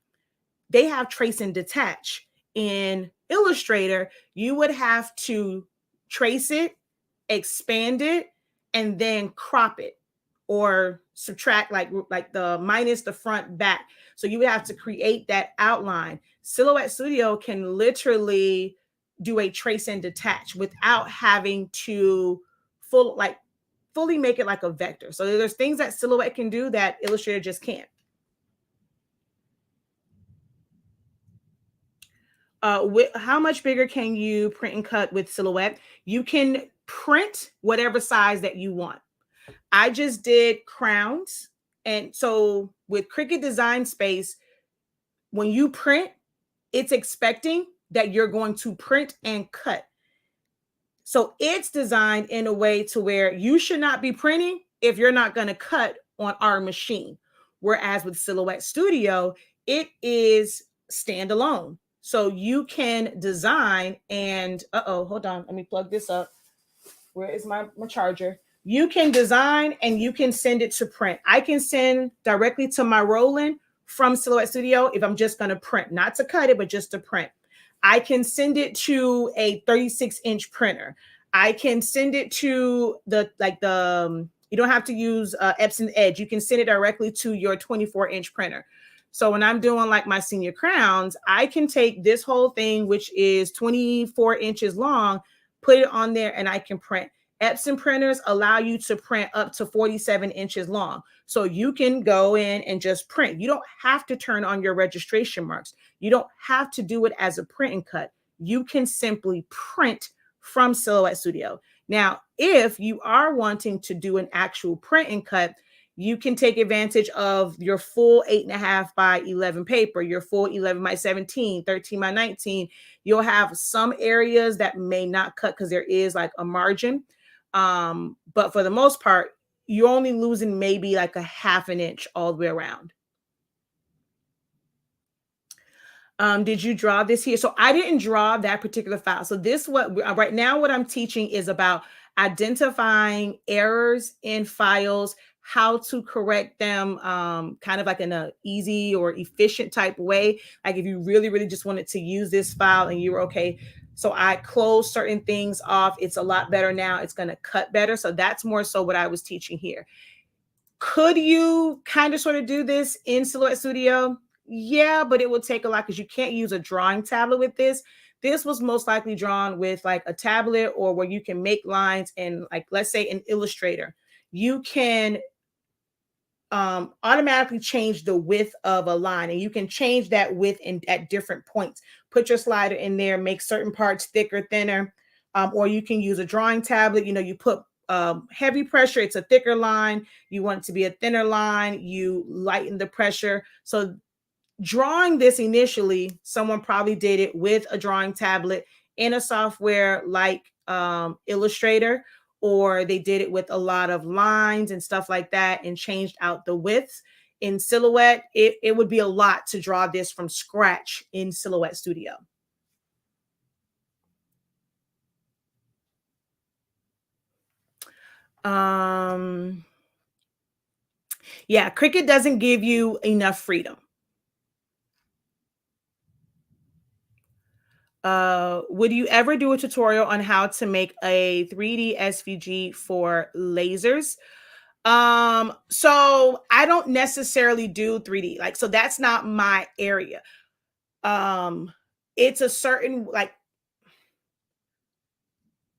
They have trace and detach. In Illustrator, you would have to trace it, expand it, and then crop it or subtract like the minus the front back. So you would have to create that outline. Silhouette Studio can literally do a trace and detach without having to fully make it like a vector. So there's things that Silhouette can do that Illustrator just can't. How much bigger can you print and cut with Silhouette? You can print whatever size that you want. I just did crowns. And so with Cricut Design Space, when you print, it's expecting that you're going to print and cut. So it's designed in a way to where you should not be printing if you're not going to cut on our machine. Whereas with Silhouette Studio, it is standalone. So you can design and, hold on. Let me plug this up. Where is my charger? You can design and you can send it to print. I can send directly to my Roland from Silhouette Studio if I'm just going to print, not to cut it, but just to print. I can send it to a 36-inch printer. I can send it to you don't have to use Epson Edge. You can send it directly to your 24-inch printer. So when I'm doing like my senior crowns, I can take this whole thing, which is 24 inches long, put it on there, and I can print. Epson printers allow you to print up to 47 inches long. So you can go in and just print. You don't have to turn on your registration marks. You don't have to do it as a print and cut. You can simply print from Silhouette Studio. Now, if you are wanting to do an actual print and cut, you can take advantage of your full 8.5 by 11 paper, your full 11 by 17, 13 by 19. You'll have some areas that may not cut because there is like a margin. But for the most part, you're only losing maybe like a 1/2 inch all the way around. Did you draw this here? So I didn't draw that particular file. So this right now what I'm teaching is about identifying errors in files, how to correct them, kind of like in a easy or efficient type way. Like if you really, really just wanted to use this file and you were okay. So I closed certain things off. It's a lot better now. It's going to cut better. So that's more so what I was teaching here. Could you kind of sort of do this in Silhouette Studio? Yeah, but it would take a lot because you can't use a drawing tablet with this. This was most likely drawn with like a tablet or where you can make lines and like, let's say in Illustrator, you can automatically change the width of a line and you can change that width at different points. Put your slider in there, make certain parts thicker, thinner, or you can use a drawing tablet. You put heavy pressure, it's a thicker line. You want it to be a thinner line, you lighten the pressure. So drawing this initially, someone probably did it with a drawing tablet in a software like Illustrator, or they did it with a lot of lines and stuff like that and changed out the widths. In Silhouette, it would be a lot to draw this from scratch in Silhouette Studio. Yeah, Cricut doesn't give you enough freedom. Would you ever do a tutorial on how to make a 3D SVG for lasers? So I don't necessarily do 3D, so that's not my area. It's a certain,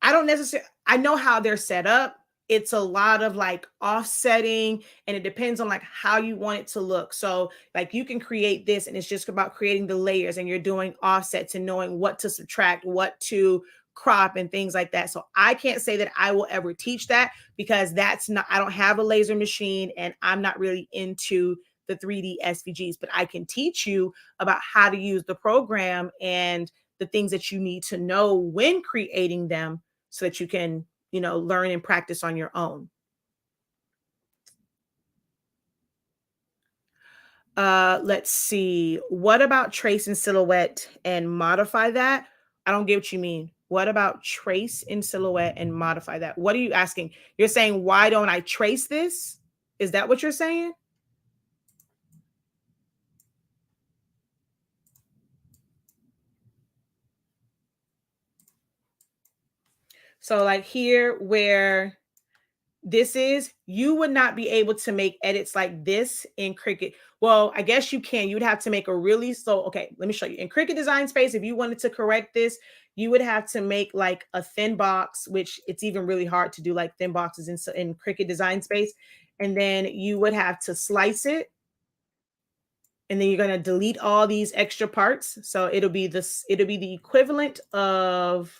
I know how they're set up. It's a lot of offsetting, and it depends on how you want it to look. So you can create this and it's just about creating the layers, and you're doing offsets and knowing what to subtract, what to crop and things like that. So I can't say that I will ever teach that because I don't have a laser machine and I'm not really into the 3D SVGs, but I can teach you about how to use the program and the things that you need to know when creating them so that you can, learn and practice on your own. Let's see. What about trace and Silhouette and modify that? I don't get what you mean. What about trace in Silhouette and modify that? What are you asking? You're saying, why don't I trace this? Is that what you're saying? So here where this is, you would not be able to make edits like this in Cricut. Well, I guess you can. You'd have to make a really okay, let me show you. In Cricut Design Space, if you wanted to correct this, you would have to make like a thin box, which it's even really hard to do like thin boxes in Cricut Design Space. And then you would have to slice it. And then you're going to delete all these extra parts. So it'll be the equivalent of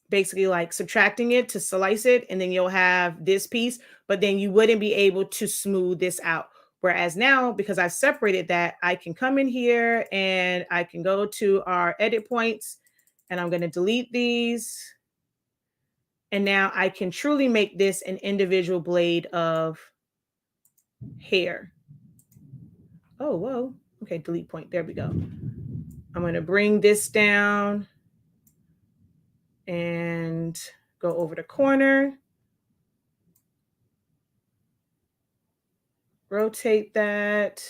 basically like subtracting it to slice it, and then you'll have this piece, but then you wouldn't be able to smooth this out. Whereas now, because I've separated that, I can come in here and I can go to our edit points, and I'm going to delete these. And now I can truly make this an individual blade of hair. Oh, whoa. Okay, delete point. There we go. I'm going to bring this down and go over the corner. Rotate that.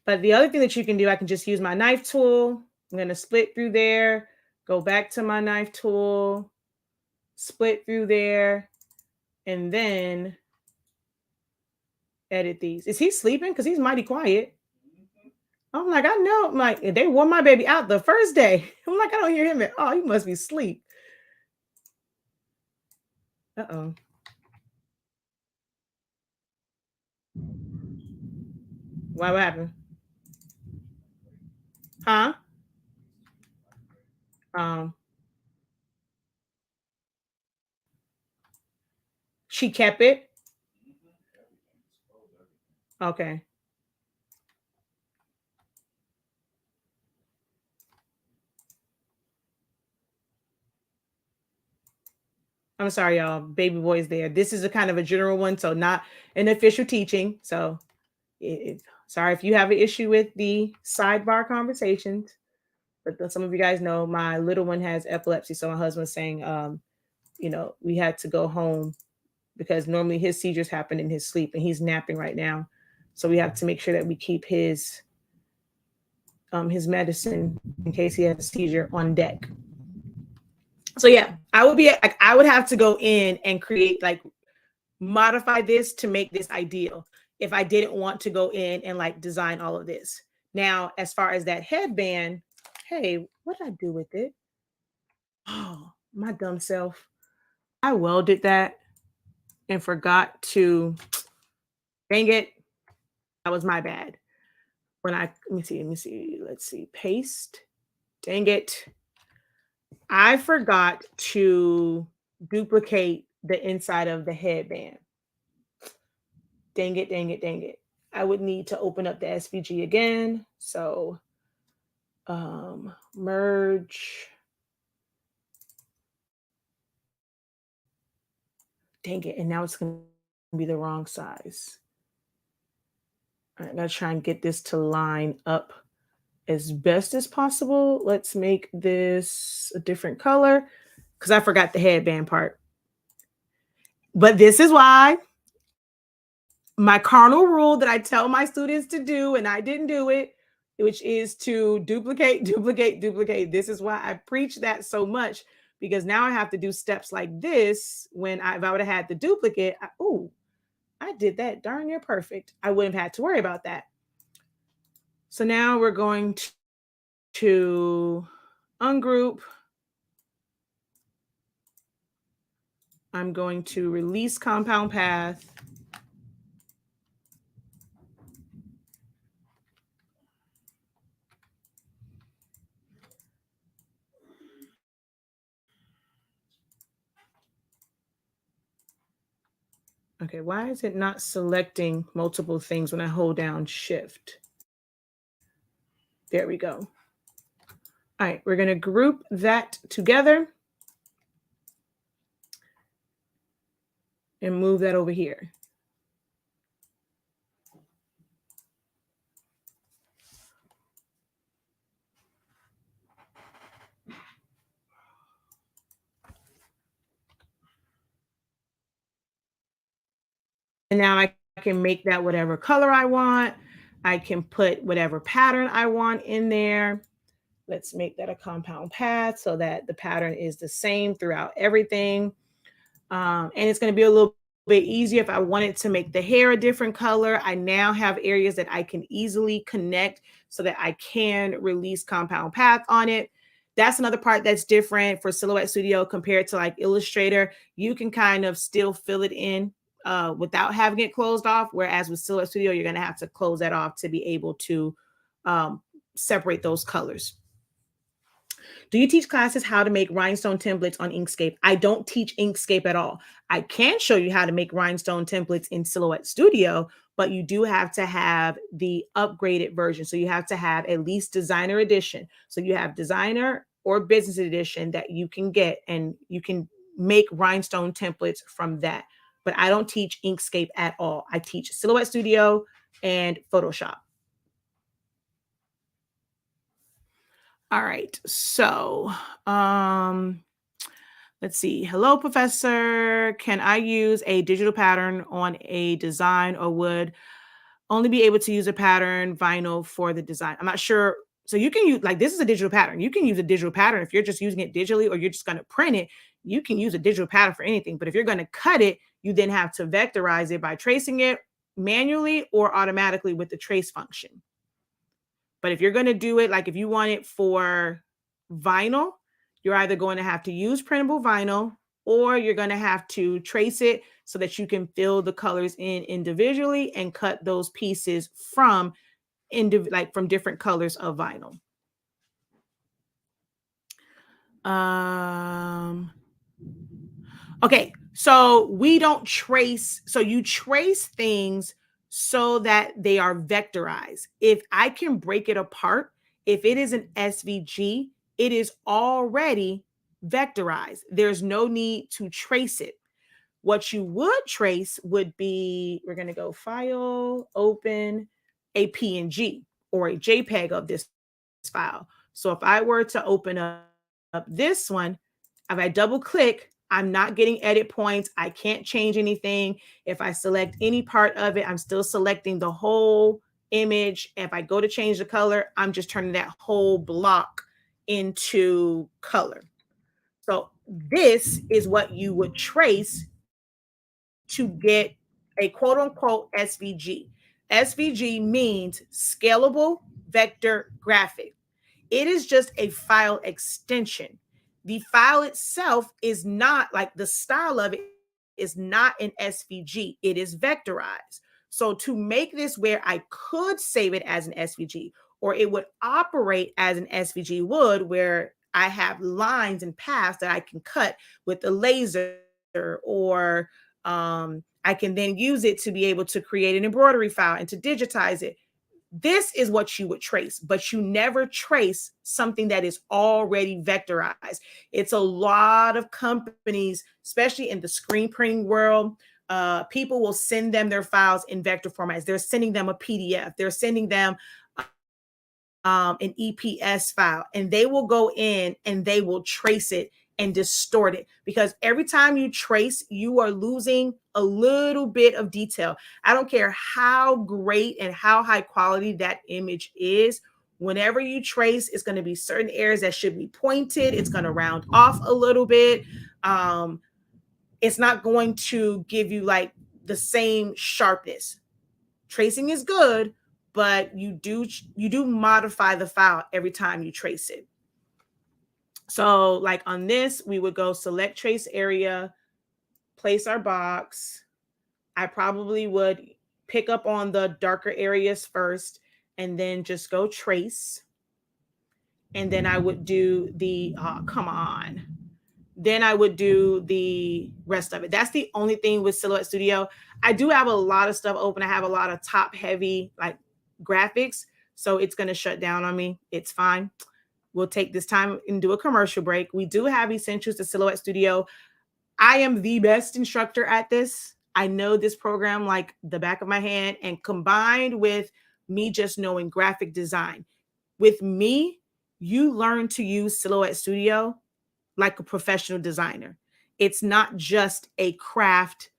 But the other thing that you can do, I can just use my knife tool. I'm going to split through there, go back to my knife tool, split through there, and then edit these. Is he sleeping? Because he's mighty quiet. I'm like, I know. I'm like, they wore my baby out the first day. I'm like, I don't hear him. Oh, he must be asleep. Uh-oh. What happened? Huh? She kept it? Okay. I'm sorry, y'all. Baby boy's there. This is a kind of a general one, so not an official teaching. So sorry if you have an issue with the sidebar conversations. But some of you guys know my little one has epilepsy. So my husband's saying, we had to go home because normally his seizures happen in his sleep, and he's napping right now. So we have to make sure that we keep his medicine in case he has a seizure on deck. So yeah, I would have to go in and create, like, modify this to make this ideal if I didn't want to go in and like design all of this. Now, as far as that headband, hey, what did I do with it? Oh, my dumb self. I welded that and forgot to, dang it. That was my bad. Let me see. Let's see. Paste. Dang it. I forgot to duplicate the inside of the headband. Dang it. I would need to open up the SVG again. So merge. Dang it. And now it's going to be the wrong size. All right, I'm going to try and get this to line up as best as possible. Let's make this a different color because I forgot the headband part. But this is why my cardinal rule that I tell my students to do, and I didn't do it, which is to duplicate. This is why I preach that so much, because now I have to do steps like this. If I would have had the duplicate, I did that darn near perfect. I wouldn't have had to worry about that. So now we're going to ungroup. I'm going to release compound path. Okay, why is it not selecting multiple things when I hold down Shift? There we go. All right, we're going to group that together and move that over here. And now I can make that whatever color I want. I can put whatever pattern I want in there. Let's make that a compound path so that the pattern is the same throughout everything. And it's going to be a little bit easier if I wanted to make the hair a different color. I now have areas that I can easily connect so that I can release compound path on it. That's another part that's different for Silhouette Studio compared to like Illustrator. You can kind of still fill it in without having it closed off. Whereas with Silhouette Studio, you're going to have to close that off to be able to separate those colors. Do you teach classes how to make rhinestone templates on Inkscape? I don't teach Inkscape at all. I can show you how to make rhinestone templates in Silhouette Studio, but you do have to have the upgraded version. So you have to have at least Designer Edition. So you have Designer or Business Edition that you can get, and you can make rhinestone templates from that. But I don't teach Inkscape at all. I teach Silhouette Studio and Photoshop. All right, so let's see. Hello, Professor. Can I use a digital pattern on a design, or would only be able to use a pattern vinyl for the design? I'm not sure. So you can use, like, this is a digital pattern. You can use a digital pattern if you're just using it digitally, or you're just going to print it. You can use a digital pattern for anything. But if you're going to cut it, you then have to vectorize it by tracing it manually or automatically with the trace function. But if you're going to do it, like if you want it for vinyl, you're either going to have to use printable vinyl, or you're going to have to trace it so that you can fill the colors in individually and cut those pieces from different colors of vinyl. Okay, so we don't trace. So you trace things so that they are vectorized. If I can break it apart, if it is an SVG, it is already vectorized. There's no need to trace it. What you would trace would be, we're going to go File, Open, a PNG or a JPEG of this file. So if I were to open up this one, if I double click, I'm not getting edit points. I can't change anything. If I select any part of it, I'm still selecting the whole image. If I go to change the color, I'm just turning that whole block into color. So this is what you would trace to get a quote unquote SVG. SVG means scalable vector graphic. It is just a file extension. The file itself is not, like, the style of it is not an SVG. It is vectorized. So to make this where I could save it as an SVG, or it would operate as an SVG would, where I have lines and paths that I can cut with a laser, or I can then use it to be able to create an embroidery file and to digitize it. This is what you would trace, but you never trace something that is already vectorized. It's a lot of companies, especially in the screen printing world, people will send them their files in vector formats. They're sending them a PDF. They're sending them an EPS file, and they will go in and they will trace it and distort it, because every time you trace, you are losing a little bit of detail. I don't care how great and how high quality that image is. Whenever you trace, it's going to be certain areas that should be pointed. It's going to round off a little bit. It's not going to give you like the same sharpness. Tracing is good, but you do modify the file every time you trace it. So like on this, we would go select trace area, place our box. I probably would pick up on the darker areas first and then just go trace. And then I would do the, Then I would do the rest of it. That's the only thing with Silhouette Studio. I do have a lot of stuff open. I have a lot of top heavy like graphics. So it's going to shut down on me. It's fine. We'll take this time and do a commercial break. We do have Essentials to Silhouette Studio. I am the best instructor at this. I know this program like the back of my hand, and combined with me just knowing graphic design, with me, you learn to use Silhouette Studio like a professional designer. It's not just a craft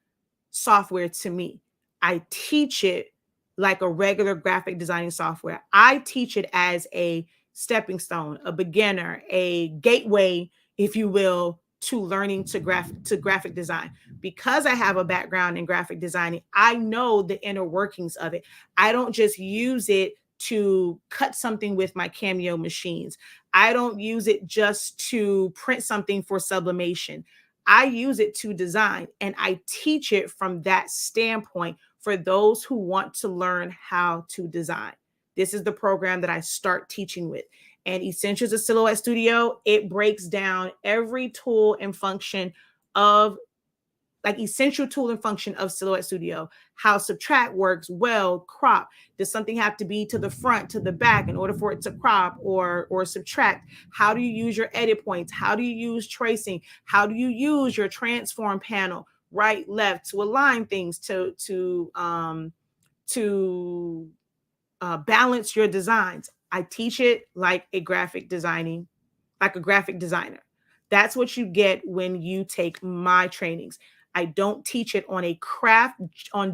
software to me. I teach it like a regular graphic designing software. I teach it as a stepping stone, a beginner, a gateway, if you will, to learning to graphic design. Because I have a background in graphic designing, I know the inner workings of it. I don't just use it to cut something with my Cameo machines. I don't use it just to print something for sublimation. I use it to design, and I teach it from that standpoint for those who want to learn how to design. This is the program that I start teaching with. And Essentials of Silhouette Studio, it breaks down every tool and function of, like, essential tool and function of Silhouette Studio. How subtract works, well, crop. Does something have to be to the front, to the back in order for it to crop or subtract? How do you use your edit points? How do you use tracing? How do you use your transform panel, right, left, to align things, to balance your designs? I teach it like a graphic designer. That's what you get when you take my trainings. I don't teach it on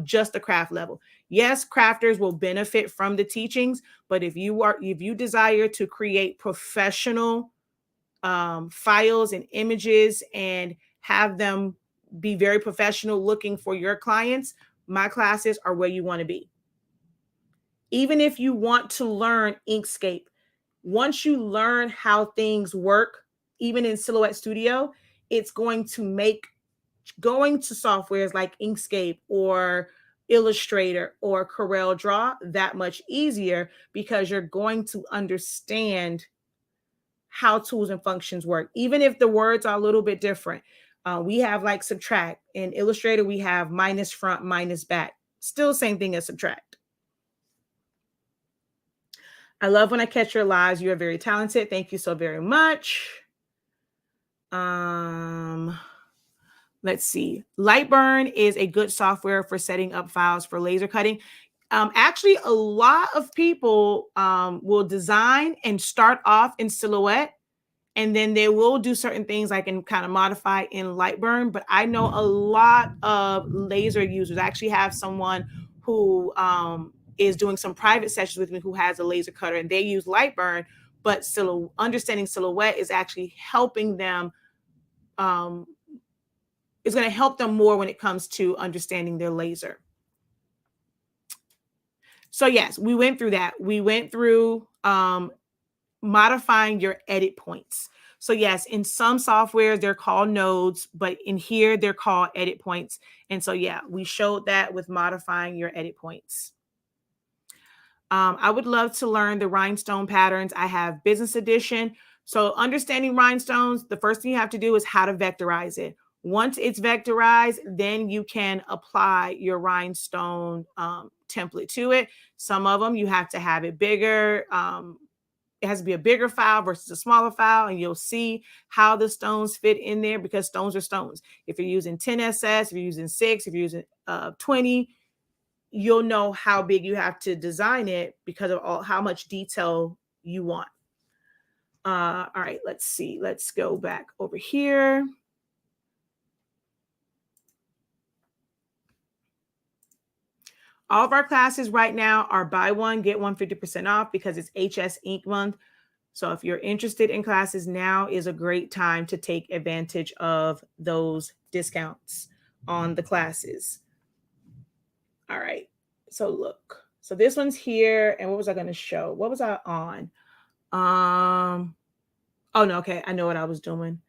just a craft level. Yes, crafters will benefit from the teachings, but if you desire to create professional files and images and have them be very professional looking for your clients, my classes are where you want to be. Even if you want to learn Inkscape, once you learn how things work, even in Silhouette Studio, it's going to make going to softwares like Inkscape or Illustrator or Corel Draw that much easier, because you're going to understand how tools and functions work, even if the words are a little bit different. We have like subtract. In Illustrator, we have minus front, minus back. Still same thing as subtract. I love when I catch your lives. You are very talented. Thank you so very much. Let's see. Lightburn is a good software for setting up files for laser cutting. Actually, a lot of people will design and start off in Silhouette, and then they will do certain things like and kind of modify in Lightburn. But I know a lot of laser users. I actually have someone who is doing some private sessions with me who has a laser cutter, and they use Lightburn, but understanding Silhouette is actually helping them. It's going to help them more when it comes to understanding their laser. So yes, we went through that. We went through modifying your edit points. So yes, in some softwares, they're called nodes, but in here, they're called edit points. And so yeah, we showed that with modifying your edit points. I would love to learn the rhinestone patterns. I have business edition. So understanding rhinestones, the first thing you have to do is how to vectorize it. Once it's vectorized, then you can apply your rhinestone template to it. Some of them you have to have it bigger. It has to be a bigger file versus a smaller file, and you'll see how the stones fit in there, because stones are stones. If you're using 10SS, if you're using 6, if you're using 20, you'll know how big you have to design it because of how much detail you want. All right, let's see. Let's go back over here. All of our classes right now are buy one, get one 50% off, because it's HS Ink month. So if you're interested in classes, now is a great time to take advantage of those discounts on the classes. All right. So look. So this one's here. And what was I going to show? What was I on? Oh, no. Okay. I know what I was doing.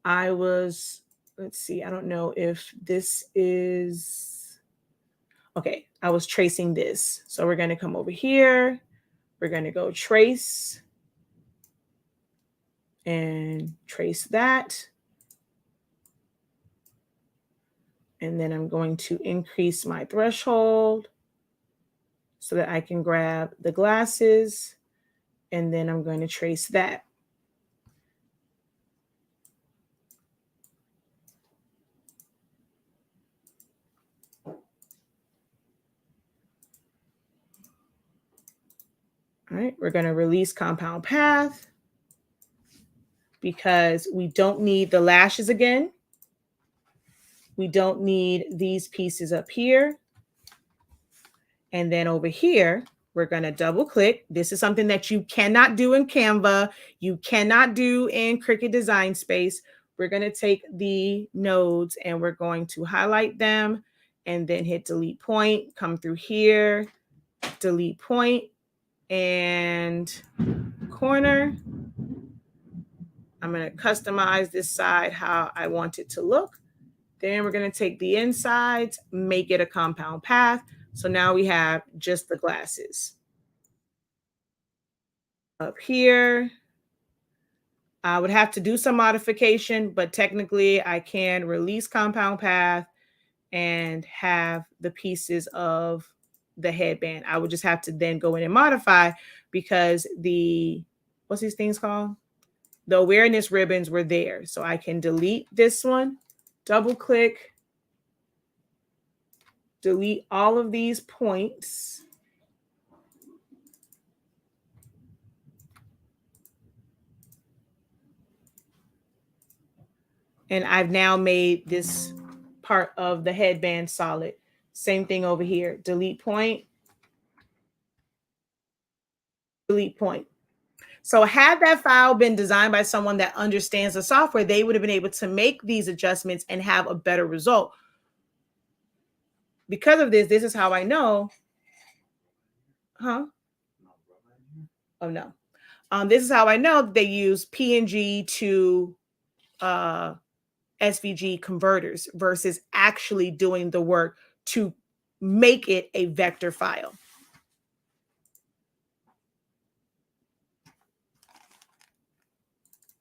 Let's see. I don't know if this is. Okay. I was tracing this. So we're going to come over here. We're going to go trace and trace that. And then I'm going to increase my threshold so that I can grab the glasses. And then I'm going to trace that. All right, we're going to release compound path because we don't need the lashes again. We don't need these pieces up here. And then over here, We're going to double click. This is something that you cannot do in Canva. You cannot do in Cricut Design Space. We're going to take the nodes and we're going to highlight them and then hit delete point, come through here, delete point and corner. I'm going to customize this side how I want it to look. Then we're going to take the insides, make it a compound path. So now we have just the glasses. Up here, I would have to do some modification, but technically I can release compound path and have the pieces of the headband. I would just have to then go in and modify because the, what's these things called? The awareness ribbons were there. So I can delete this one, double click, delete all of these points. And I've now made this part of the headband solid. Same thing over here. Delete point. Delete point. So had that file been designed by someone that understands the software, they would have been able to make these adjustments and have a better result. Because of this, this is how I know. Huh? Oh, no. This is how I know they use PNG to SVG converters versus actually doing the work to make it a vector file.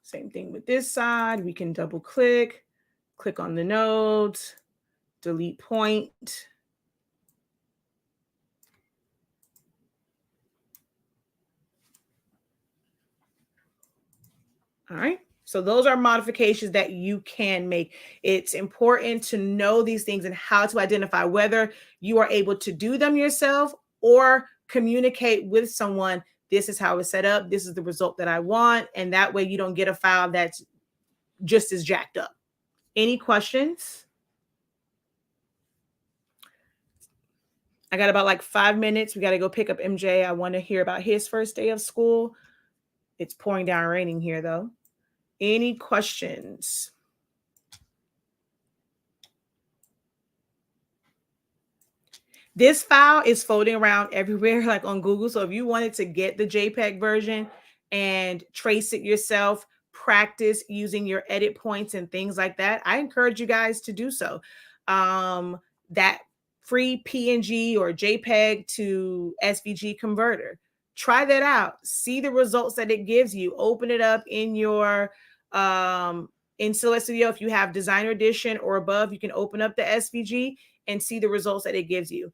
Same thing with this side. We can double click, click on the nodes, delete point. All right. So those are modifications that you can make. It's important to know these things and how to identify whether you are able to do them yourself or communicate with someone. This is how it's set up. This is the result that I want. And that way you don't get a file that's just as jacked up. Any questions? I got about like 5 minutes. We got to go pick up MJ. I want to hear about his first day of school. It's pouring down raining here though. Any questions? This file is floating around everywhere, like on Google. So if you wanted to get the JPEG version and trace it yourself, practice using your edit points and things like that, I encourage you guys to do so. That free PNG or JPEG to SVG converter, try that out. See the results that it gives you. Open it up in your in Silhouette Studio. If you have Designer Edition or above, you can open up the SVG and see the results that it gives you.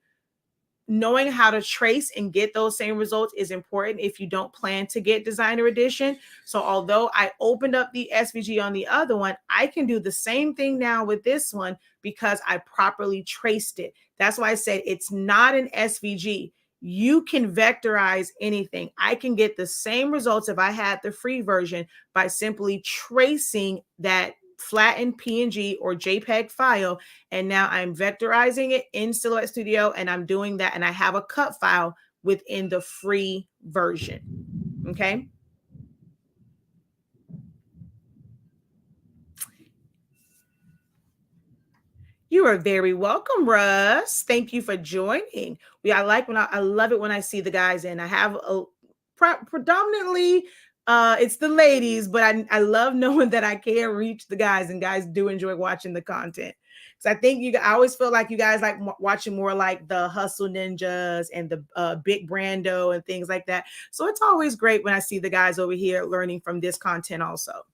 Knowing how to trace and get those same results is important if you don't plan to get Designer Edition. So although I opened up the SVG on the other one, I can do the same thing now with this one because I properly traced it. That's why I said it's not an SVG. You can vectorize anything. I can get the same results if I had the free version by simply tracing that flattened PNG or JPEG file. And now I'm vectorizing it in Silhouette Studio and I'm doing that. And I have a cut file within the free version. Okay. You are very welcome, Russ. Thank you for joining. I love it when I see the guys in. I have predominantly it's the ladies, but I love knowing that I can reach the guys, and guys do enjoy watching the content. So I think I always feel like you guys like watching more like the Hustle Ninjas and the Big Brando and things like that. So it's always great when I see the guys over here learning from this content also.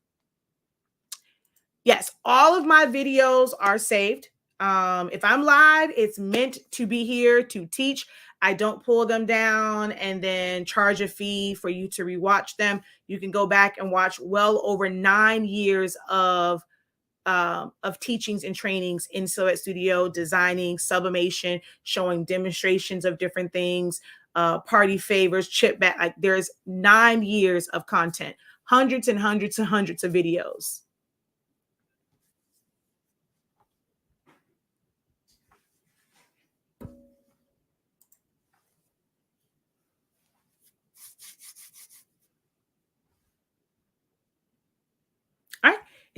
Yes, all of my videos are saved. If I'm live, it's meant to be here to teach. I don't pull them down and then charge a fee for you to rewatch them. You can go back and watch well over 9 years of teachings and trainings in Silhouette Studio, designing, sublimation, showing demonstrations of different things, party favors, chip back. Like there's 9 years of content, hundreds and hundreds and hundreds of videos.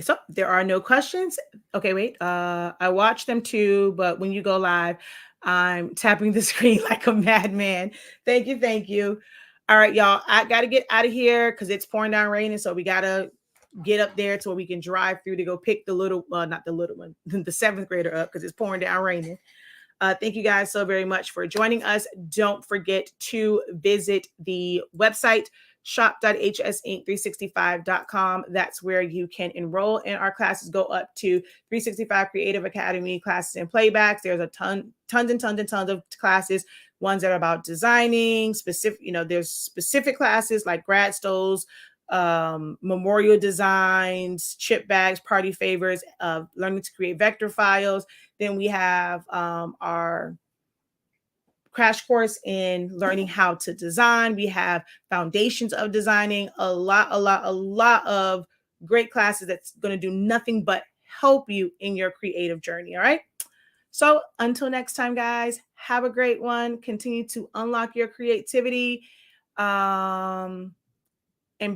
So there are no questions. Okay, wait. I watch them too, but when you go live, I'm tapping the screen like a madman. Thank you, thank you. All right, y'all. I gotta get out of here because it's pouring down raining, so we gotta get up there to where we can drive through to go pick the little, not the little one, the seventh grader up because it's pouring down raining. Thank you guys so very much for joining us. Don't forget to visit the website shop.hsink365.com. That's where you can enroll in our classes. Go up to 365 Creative Academy classes and playbacks. There's a tons of classes. Ones that are about designing specific, there's specific classes like grad stoles, memorial designs, chip bags, party favors, learning to create vector files. Then we have our crash course in learning how to design. We have foundations of designing, a lot of great classes that's going to do nothing but help you in your creative journey. All right. So until next time, guys, have a great one. Continue to unlock your creativity and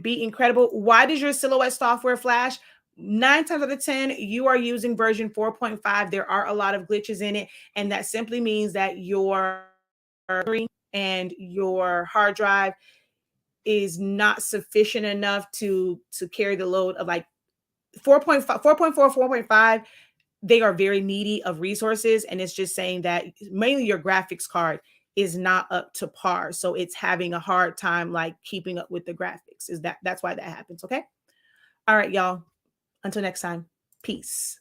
be incredible. Why does your Silhouette software flash? 9 times out of 10, you are using version 4.5. There are a lot of glitches in it, and that simply means that your memory and your hard drive is not sufficient enough to carry the load of like 4.5, 4.4, 4.5. They are very needy of resources, and it's just saying that mainly your graphics card is not up to par. So it's having a hard time like keeping up with the graphics. That's why that happens. Okay. All right, y'all. Until next time. Peace.